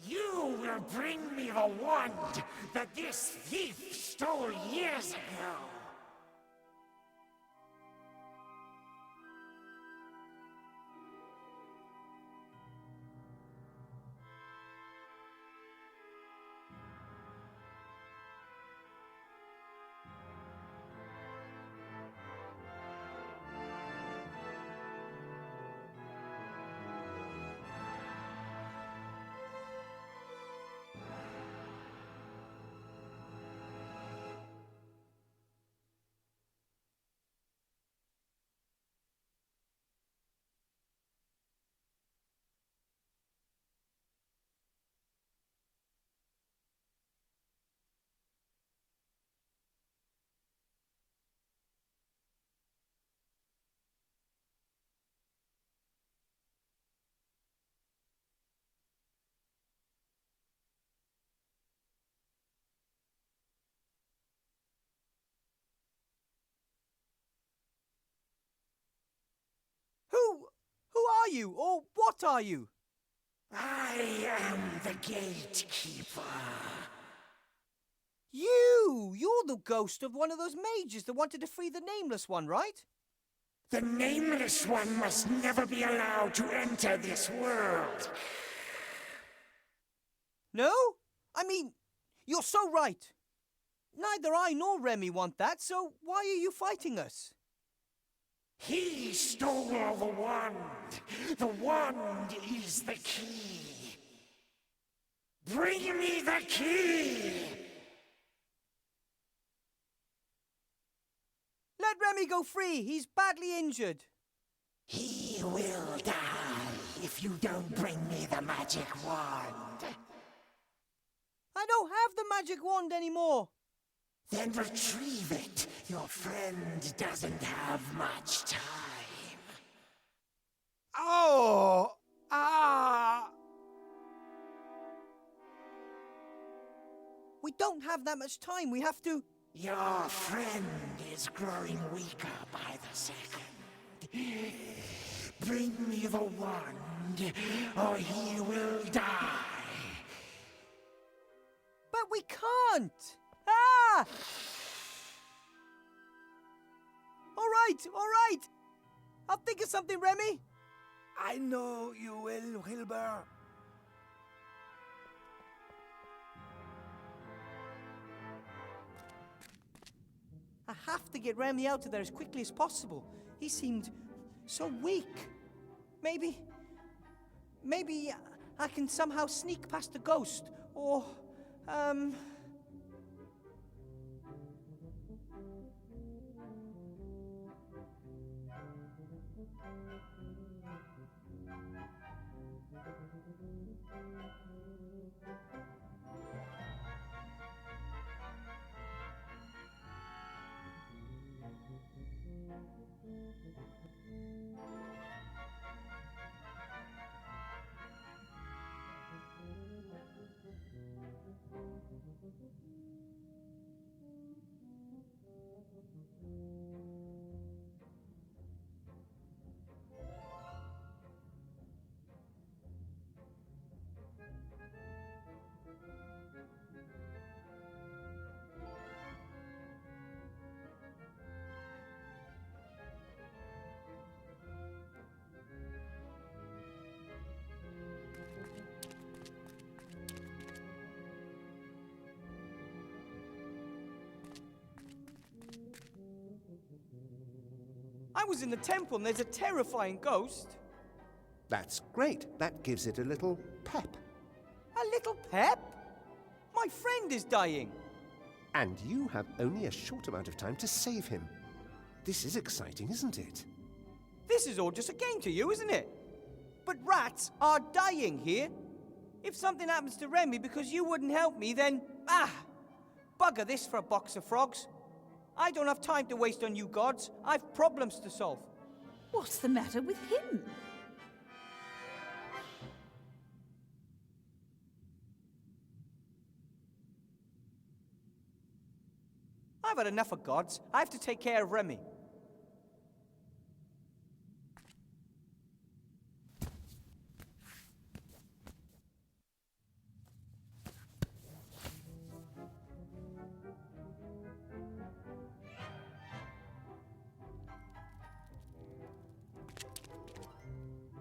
You will bring me the wand that this thief stole years ago. Who are you, or what are you? I am the gatekeeper. You're the ghost of one of those mages that wanted to free the Nameless One, right? The Nameless One must never be allowed to enter this world. No? I mean, you're so right. Neither I nor Remy want that, so why are you fighting us? He stole the wand. The wand is the key. Bring me the key! Let Remy go free. He's badly injured. He will die if you don't bring me the magic wand. I don't have the magic wand anymore. Then retrieve it. Your friend doesn't have much time. Oh! Ah! We don't have that much time. We have to... Your friend is growing weaker by the second. Bring me the wand, or he will die. But we can't! Ah! All right. I'll think of something, Remy. I know you will, Wilbur. I have to get Remy out of there as quickly as possible. He seemed so weak. Maybe I can somehow sneak past the ghost, or, I was in the temple and there's a terrifying ghost. That's great. That gives it a little pep. A little pep? My friend is dying. And you have only a short amount of time to save him. This is exciting, isn't it? This is all just a game to you, isn't it? But rats are dying here. If something happens to Remy because you wouldn't help me, then... bugger this for a box of frogs. I don't have time to waste on you gods. I've problems to solve. What's the matter with him? I've had enough of gods. I have to take care of Remy.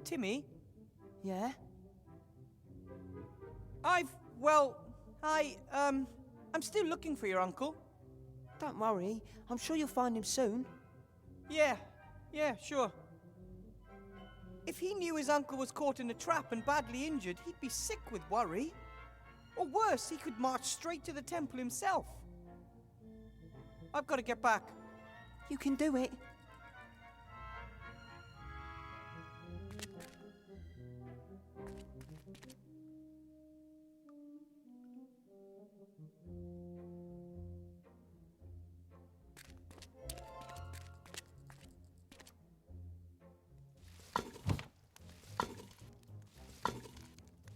Timmy? Yeah? I'm still looking for your uncle. Don't worry, I'm sure you'll find him soon. Yeah, sure. If he knew his uncle was caught in a trap and badly injured, he'd be sick with worry. Or worse, he could march straight to the temple himself. I've got to get back. You can do it.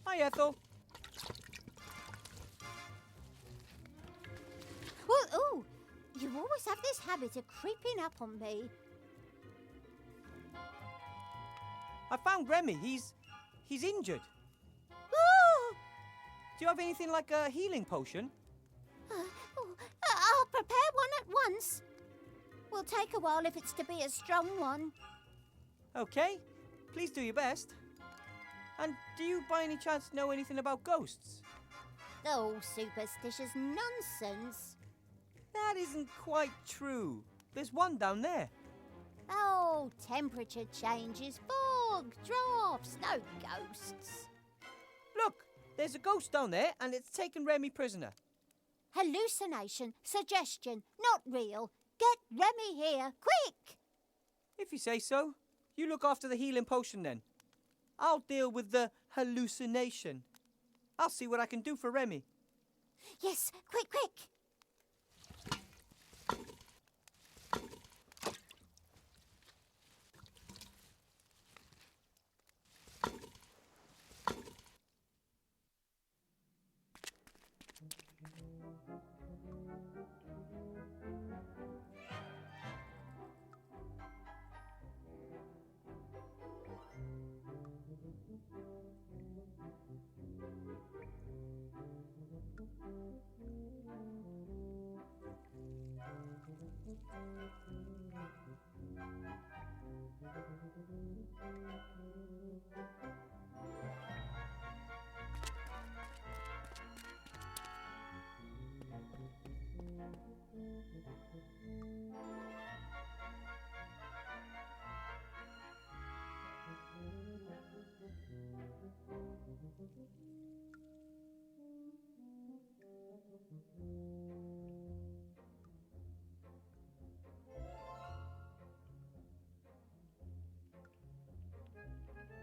Hi, Ethel. Ooh, you always have this habit of creeping up on me. I found Remy. He's injured. Oh! Do you have anything like a healing potion? I'll prepare one at once. Will take a while if it's to be a strong one. Okay. Please do your best. And do you by any chance know anything about ghosts? Oh, superstitious nonsense. That isn't quite true. There's one down there. Oh, temperature changes, fog, drafts, no ghosts. Look, there's a ghost down there and it's taken Remy prisoner. Hallucination, suggestion, not real. Get Remy here, quick! If you say so. You look after the healing potion then. I'll deal with the hallucination. I'll see what I can do for Remy. Yes, quick!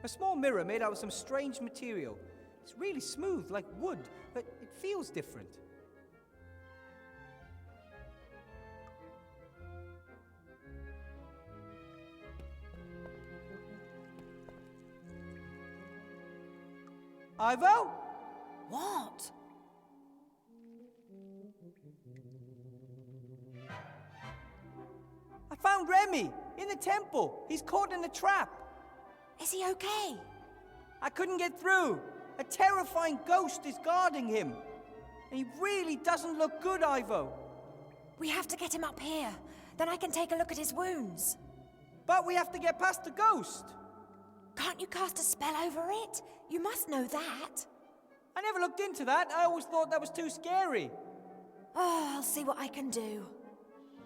A small mirror made out of some strange material. It's really smooth, like wood, but it feels different. Ivo? What? I found Remy in the temple. He's caught in a trap. Is he okay? I couldn't get through. A terrifying ghost is guarding him. And he really doesn't look good, Ivo. We have to get him up here. Then I can take a look at his wounds. But we have to get past the ghost. Can't you cast a spell over it? You must know that. I never looked into that. I always thought that was too scary. Oh, I'll see what I can do.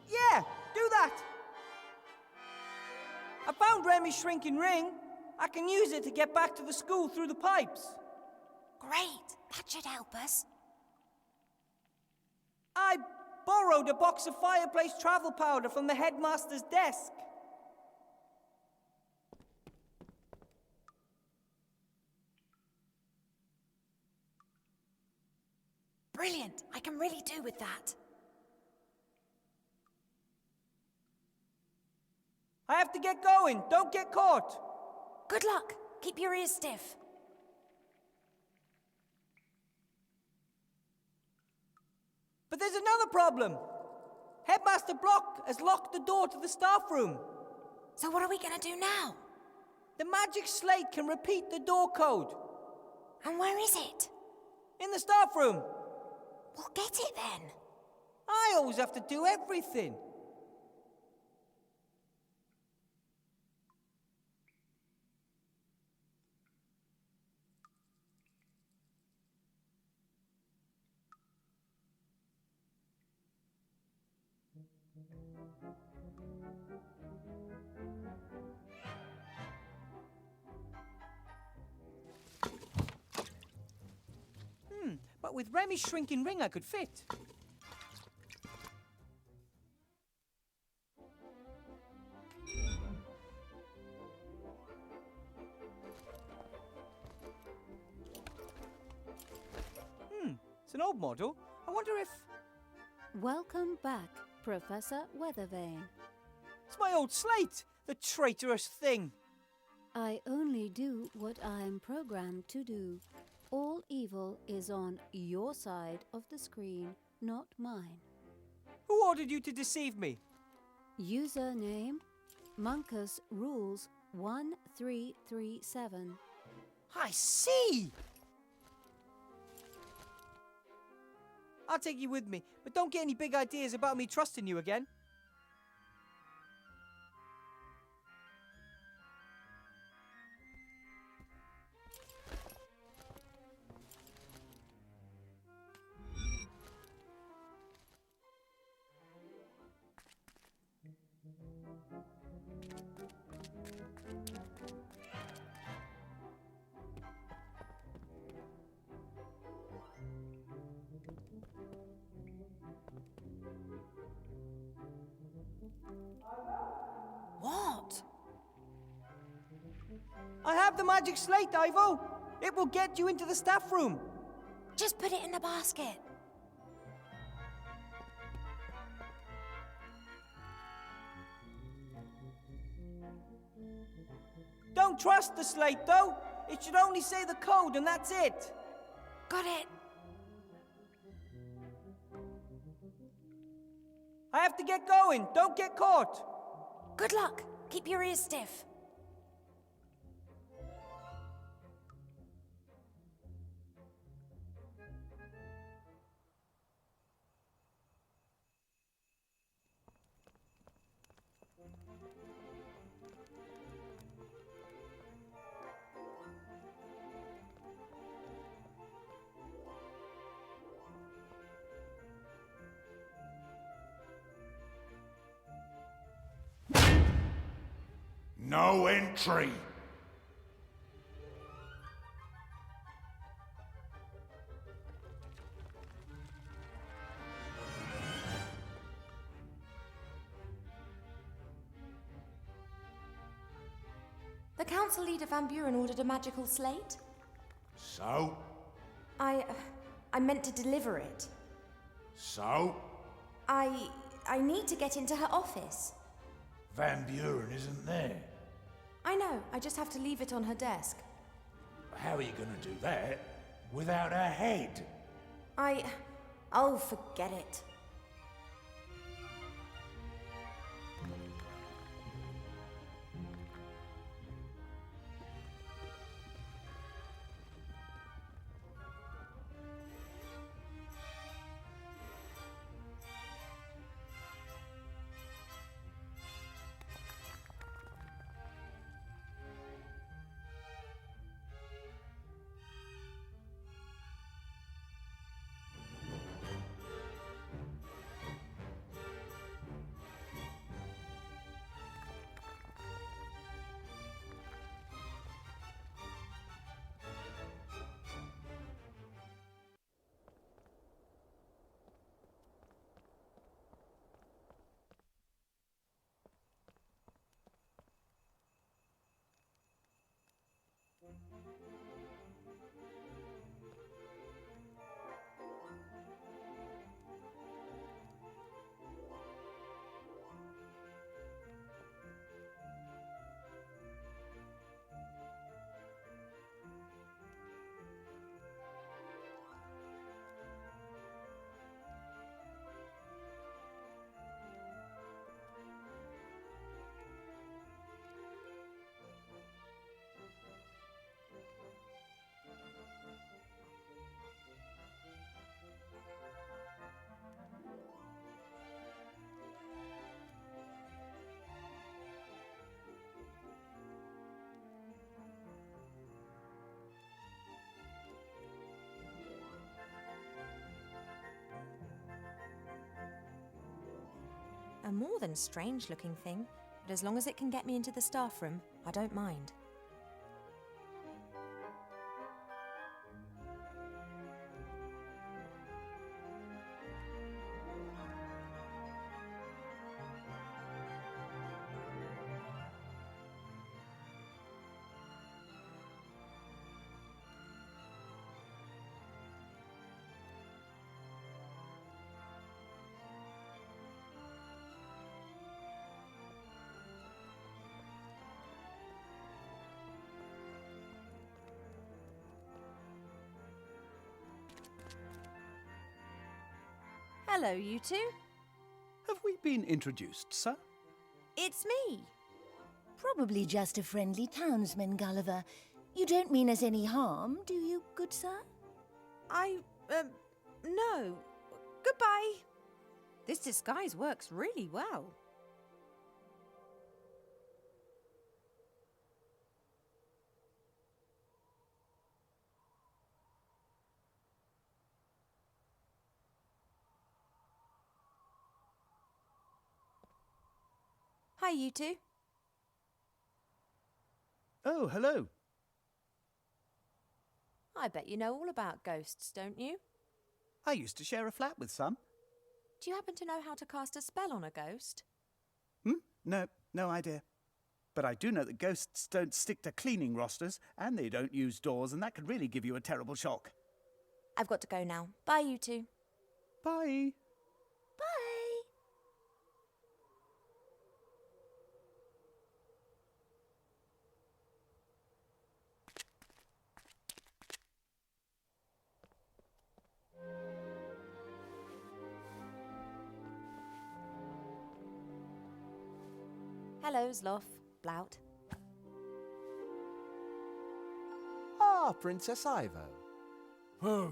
Yeah, do that. I found Remy's shrinking ring. I can use it to get back to the school through the pipes. Great! That should help us. I borrowed a box of fireplace travel powder from the headmaster's desk. Brilliant! I can really do with that. I have to get going. Don't get caught. Good luck. Keep your ears stiff. But there's another problem. Headmaster Block has locked the door to the staff room. So what are we going to do now? The magic slate can repeat the door code. And where is it? In the staff room. We'll get it then. I always have to do everything. But with Remy's shrinking ring, I could fit. It's an old model. I wonder if... Welcome back, Professor Weathervane. It's my old slate, the traitorous thing. I only do what I am programmed to do. All evil is on your side of the screen, not mine. Who ordered you to deceive me? Username, Monkus Rules 1337. I see! I'll take you with me, but don't get any big ideas about me trusting you again. What? I have the magic slate, Ivo. It will get you into the staff room. Just put it in the basket. Don't trust the slate, though. It should only say the code, and that's it. Got it. I have to get going. Don't get caught. Good luck. Keep your ears stiff. No entry. The council leader Van Buren ordered a magical slate. So? I meant to deliver it. So? I need to get into her office. Van Buren isn't there. I know, I just have to leave it on her desk. How are you going to do that without a head? Oh, forget it. A more than strange-looking thing, but as long as it can get me into the staff room, I don't mind. Hello, you two. Have we been introduced, sir? It's me. Probably just a friendly townsman, Gulliver. You don't mean us any harm, do you, good sir? No. Goodbye. This disguise works really well. Hi, you two. Oh, hello. I bet you know all about ghosts, don't you? I used to share a flat with some. Do you happen to know how to cast a spell on a ghost? No idea. But I do know that ghosts don't stick to cleaning rosters, and they don't use doors, and that could really give you a terrible shock. I've got to go now. Bye, you two. Bye. Bye. Hello, Zloff, Blout. Ah, Princess Ivo. I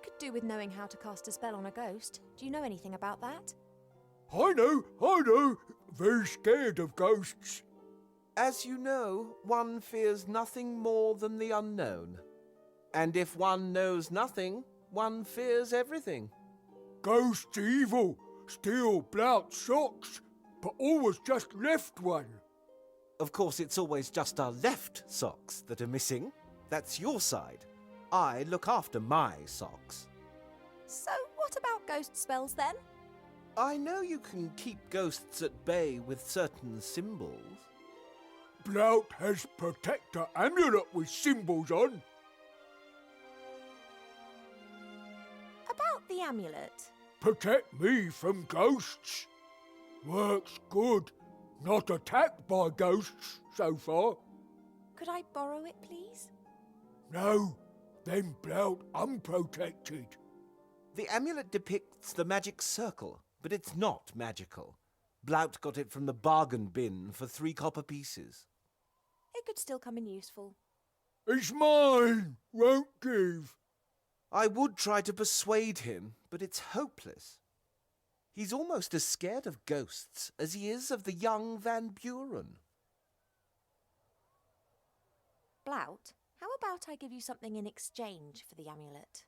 could do with knowing how to cast a spell on a ghost. Do you know anything about that? I know. Very scared of ghosts. As you know, one fears nothing more than the unknown. And if one knows nothing, one fears everything. Ghosts evil. Steal Blout's socks, but always just left one. Of course, it's always just our left socks that are missing. That's your side. I look after my socks. So, what about ghost spells then? I know you can keep ghosts at bay with certain symbols. Blout has protector amulet with symbols on. About the amulet. Protect me from ghosts. Works good. Not attacked by ghosts so far. Could I borrow it, please? No, then Blout unprotected. The amulet depicts the magic circle, but it's not magical. Blout got it from the bargain bin for 3 copper pieces. It could still come in useful. It's mine. Won't give. I would try to persuade him, but it's hopeless. He's almost as scared of ghosts as he is of the young Van Buren. Blout, how about I give you something in exchange for the amulet?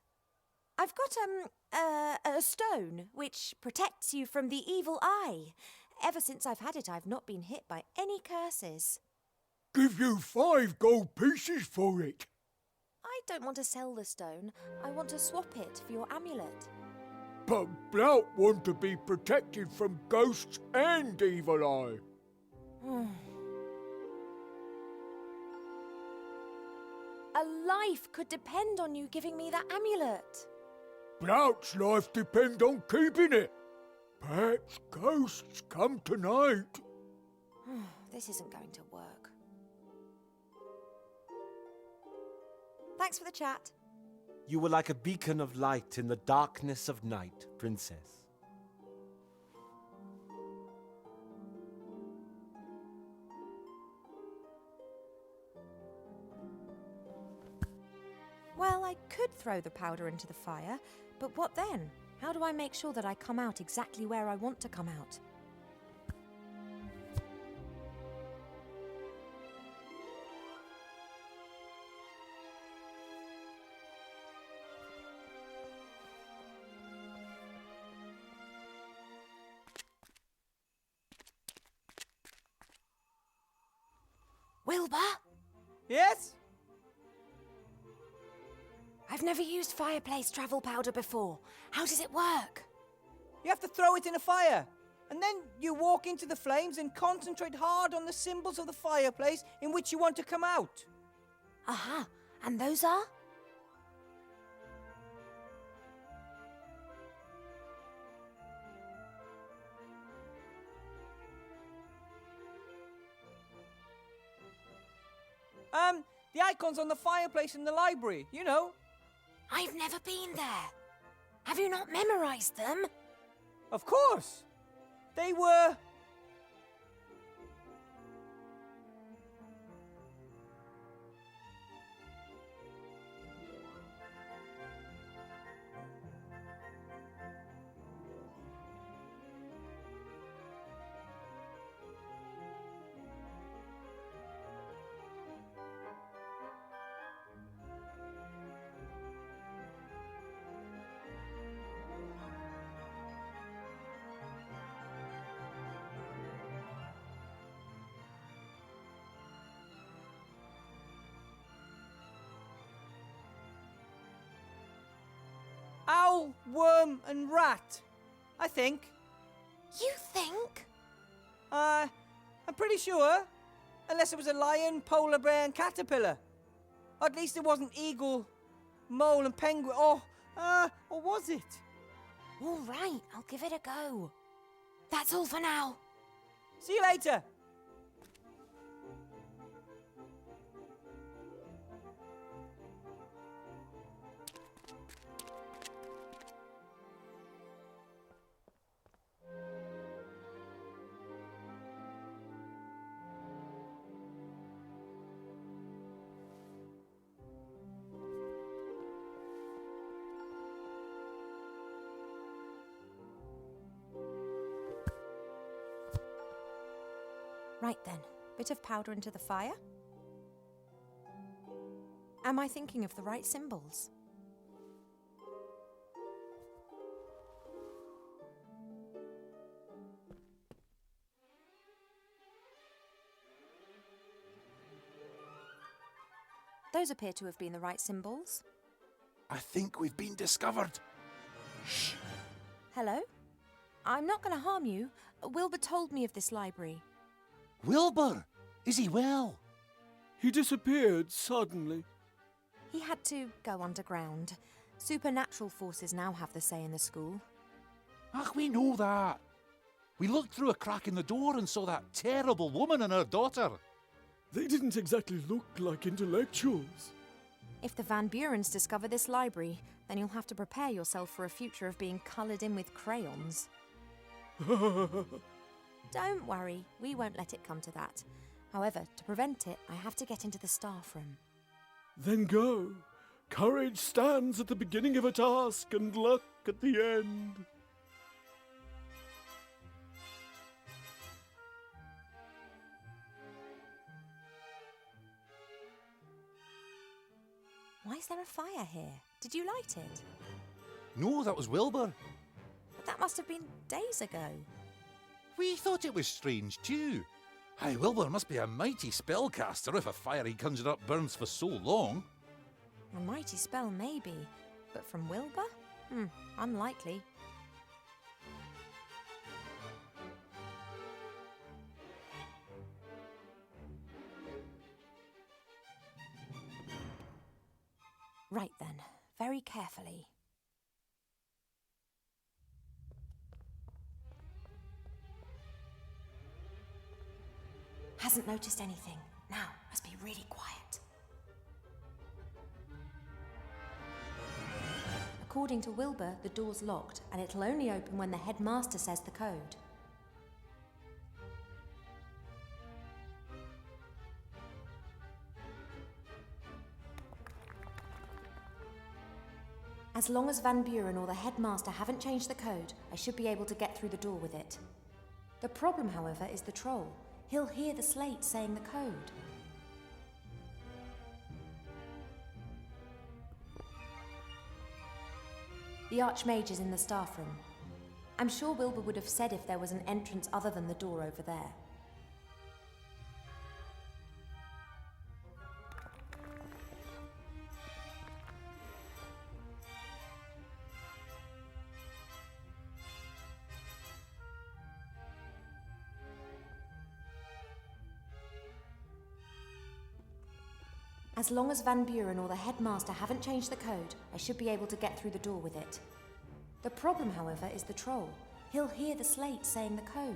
I've got a stone which protects you from the evil eye. Ever since I've had it, I've not been hit by any curses. Give you 5 gold pieces for it. I don't want to sell the stone. I want to swap it for your amulet. But Blout want to be protected from ghosts and evil eye. A life could depend on you giving me that amulet. Blout's life depends on keeping it. Perhaps ghosts come tonight. This isn't going to work. Thanks for the chat. You were like a beacon of light in the darkness of night, Princess. Well, I could throw the powder into the fire, but what then? How do I make sure that I come out exactly where I want to come out? Wilbur? Yes? I've never used fireplace travel powder before. How does it work? You have to throw it in a fire. And then you walk into the flames and concentrate hard on the symbols of the fireplace in which you want to come out. Aha. And those are? The icons on the fireplace in the library, you know. I've never been there. Have you not memorized them? Of course. They were... owl, worm, and rat, I think. You think? I'm pretty sure. Unless it was a lion, polar bear, and caterpillar. Or at least it wasn't eagle, mole, and penguin. Or was it? All right, I'll give it a go. That's all for now. See you later. Right then, bit of powder into the fire. Am I thinking of the right symbols? Those appear to have been the right symbols. I think we've been discovered. Shh. Hello? I'm not going to harm you. Wilbur told me of this library. Wilbur! Is he well? He disappeared suddenly. He had to go underground. Supernatural forces now have the say in the school. Ach, we know that. We looked through a crack in the door and saw that terrible woman and her daughter. They didn't exactly look like intellectuals. If the Van Burens discover this library, then you'll have to prepare yourself for a future of being coloured in with crayons. Don't worry, we won't let it come to that. However, to prevent it, I have to get into the staff room. Then go. Courage stands at the beginning of a task and luck at the end. Why is there a fire here? Did you light it? No, that was Wilbur. But that must have been days ago. We thought it was strange too. Aye, Wilbur must be a mighty spellcaster if a fire he conjured up burns for so long. A mighty spell, maybe. But from Wilbur? Unlikely. Right then, very carefully. Hasn't noticed anything. Now, must be really quiet. According to Wilbur, the door's locked, and it'll only open when the headmaster says the code. As long as Van Buren or the headmaster haven't changed the code, I should be able to get through the door with it. The problem, however, is the troll. He'll hear the slate saying the code. The Archmage is in the staff room. I'm sure Wilbur would have said if there was an entrance other than the door over there. As long as Van Buren or the headmaster haven't changed the code, I should be able to get through the door with it. The problem, however, is the troll. He'll hear the slate saying the code.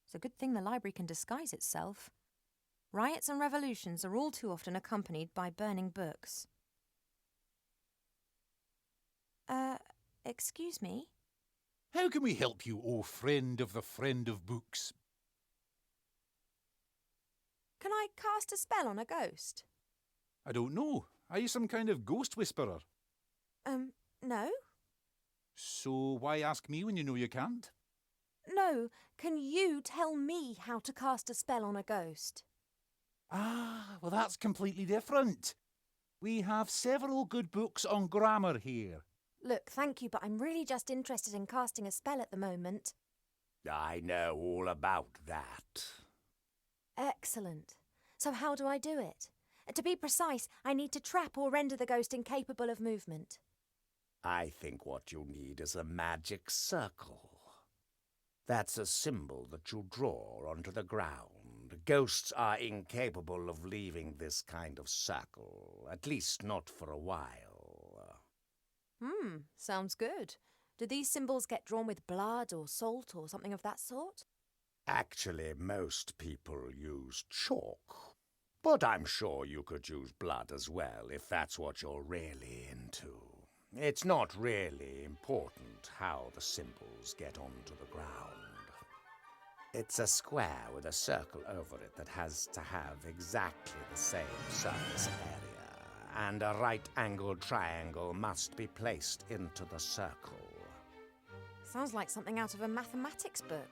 It's a good thing the library can disguise itself. Riots and revolutions are all too often accompanied by burning books. Excuse me? How can we help you, O friend of the friend of books? Can I cast a spell on a ghost? I don't know. Are you some kind of ghost whisperer? No? So why ask me when you know you can't? No, can you tell me how to cast a spell on a ghost? Ah, well that's completely different. We have several good books on grammar here. Look, thank you, but I'm really just interested in casting a spell at the moment. I know all about that. Excellent. So how do I do it? To be precise, I need to trap or render the ghost incapable of movement. I think what you need is a magic circle. That's a symbol that you draw onto the ground. Ghosts are incapable of leaving this kind of circle, at least not for a while. Sounds good. Do these symbols get drawn with blood or salt or something of that sort? Actually, most people use chalk. But I'm sure you could use blood as well, if that's what you're really into. It's not really important how the symbols get onto the ground. It's a square with a circle over it that has to have exactly the same surface area, and a right-angled triangle must be placed into the circle. Sounds like something out of a mathematics book.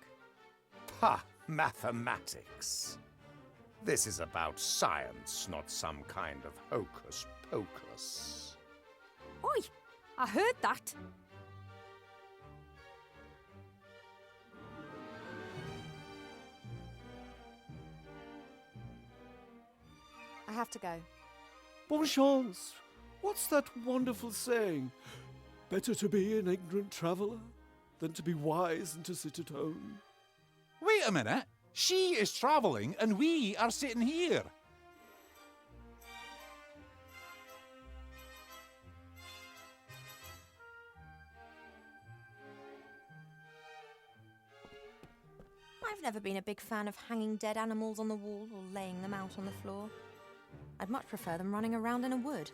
Ha! Mathematics. This is about science, not some kind of hocus-pocus. Oi! I heard that. I have to go. Bonne chance. What's that wonderful saying? Better to be an ignorant traveller than to be wise and to sit at home. Wait a minute. She is travelling and we are sitting here. I've never been a big fan of hanging dead animals on the wall or laying them out on the floor. I'd much prefer them running around in a wood.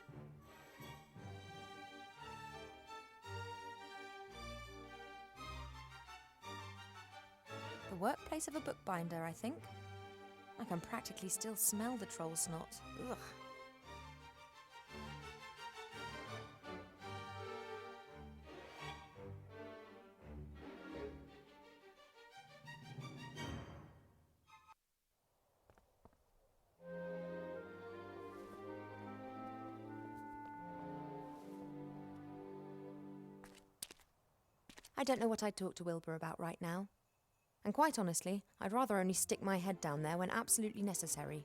The workplace of a bookbinder, I think. I can practically still smell the troll snot. Ugh. I don't know what I'd talk to Wilbur about right now. And quite honestly, I'd rather only stick my head down there when absolutely necessary.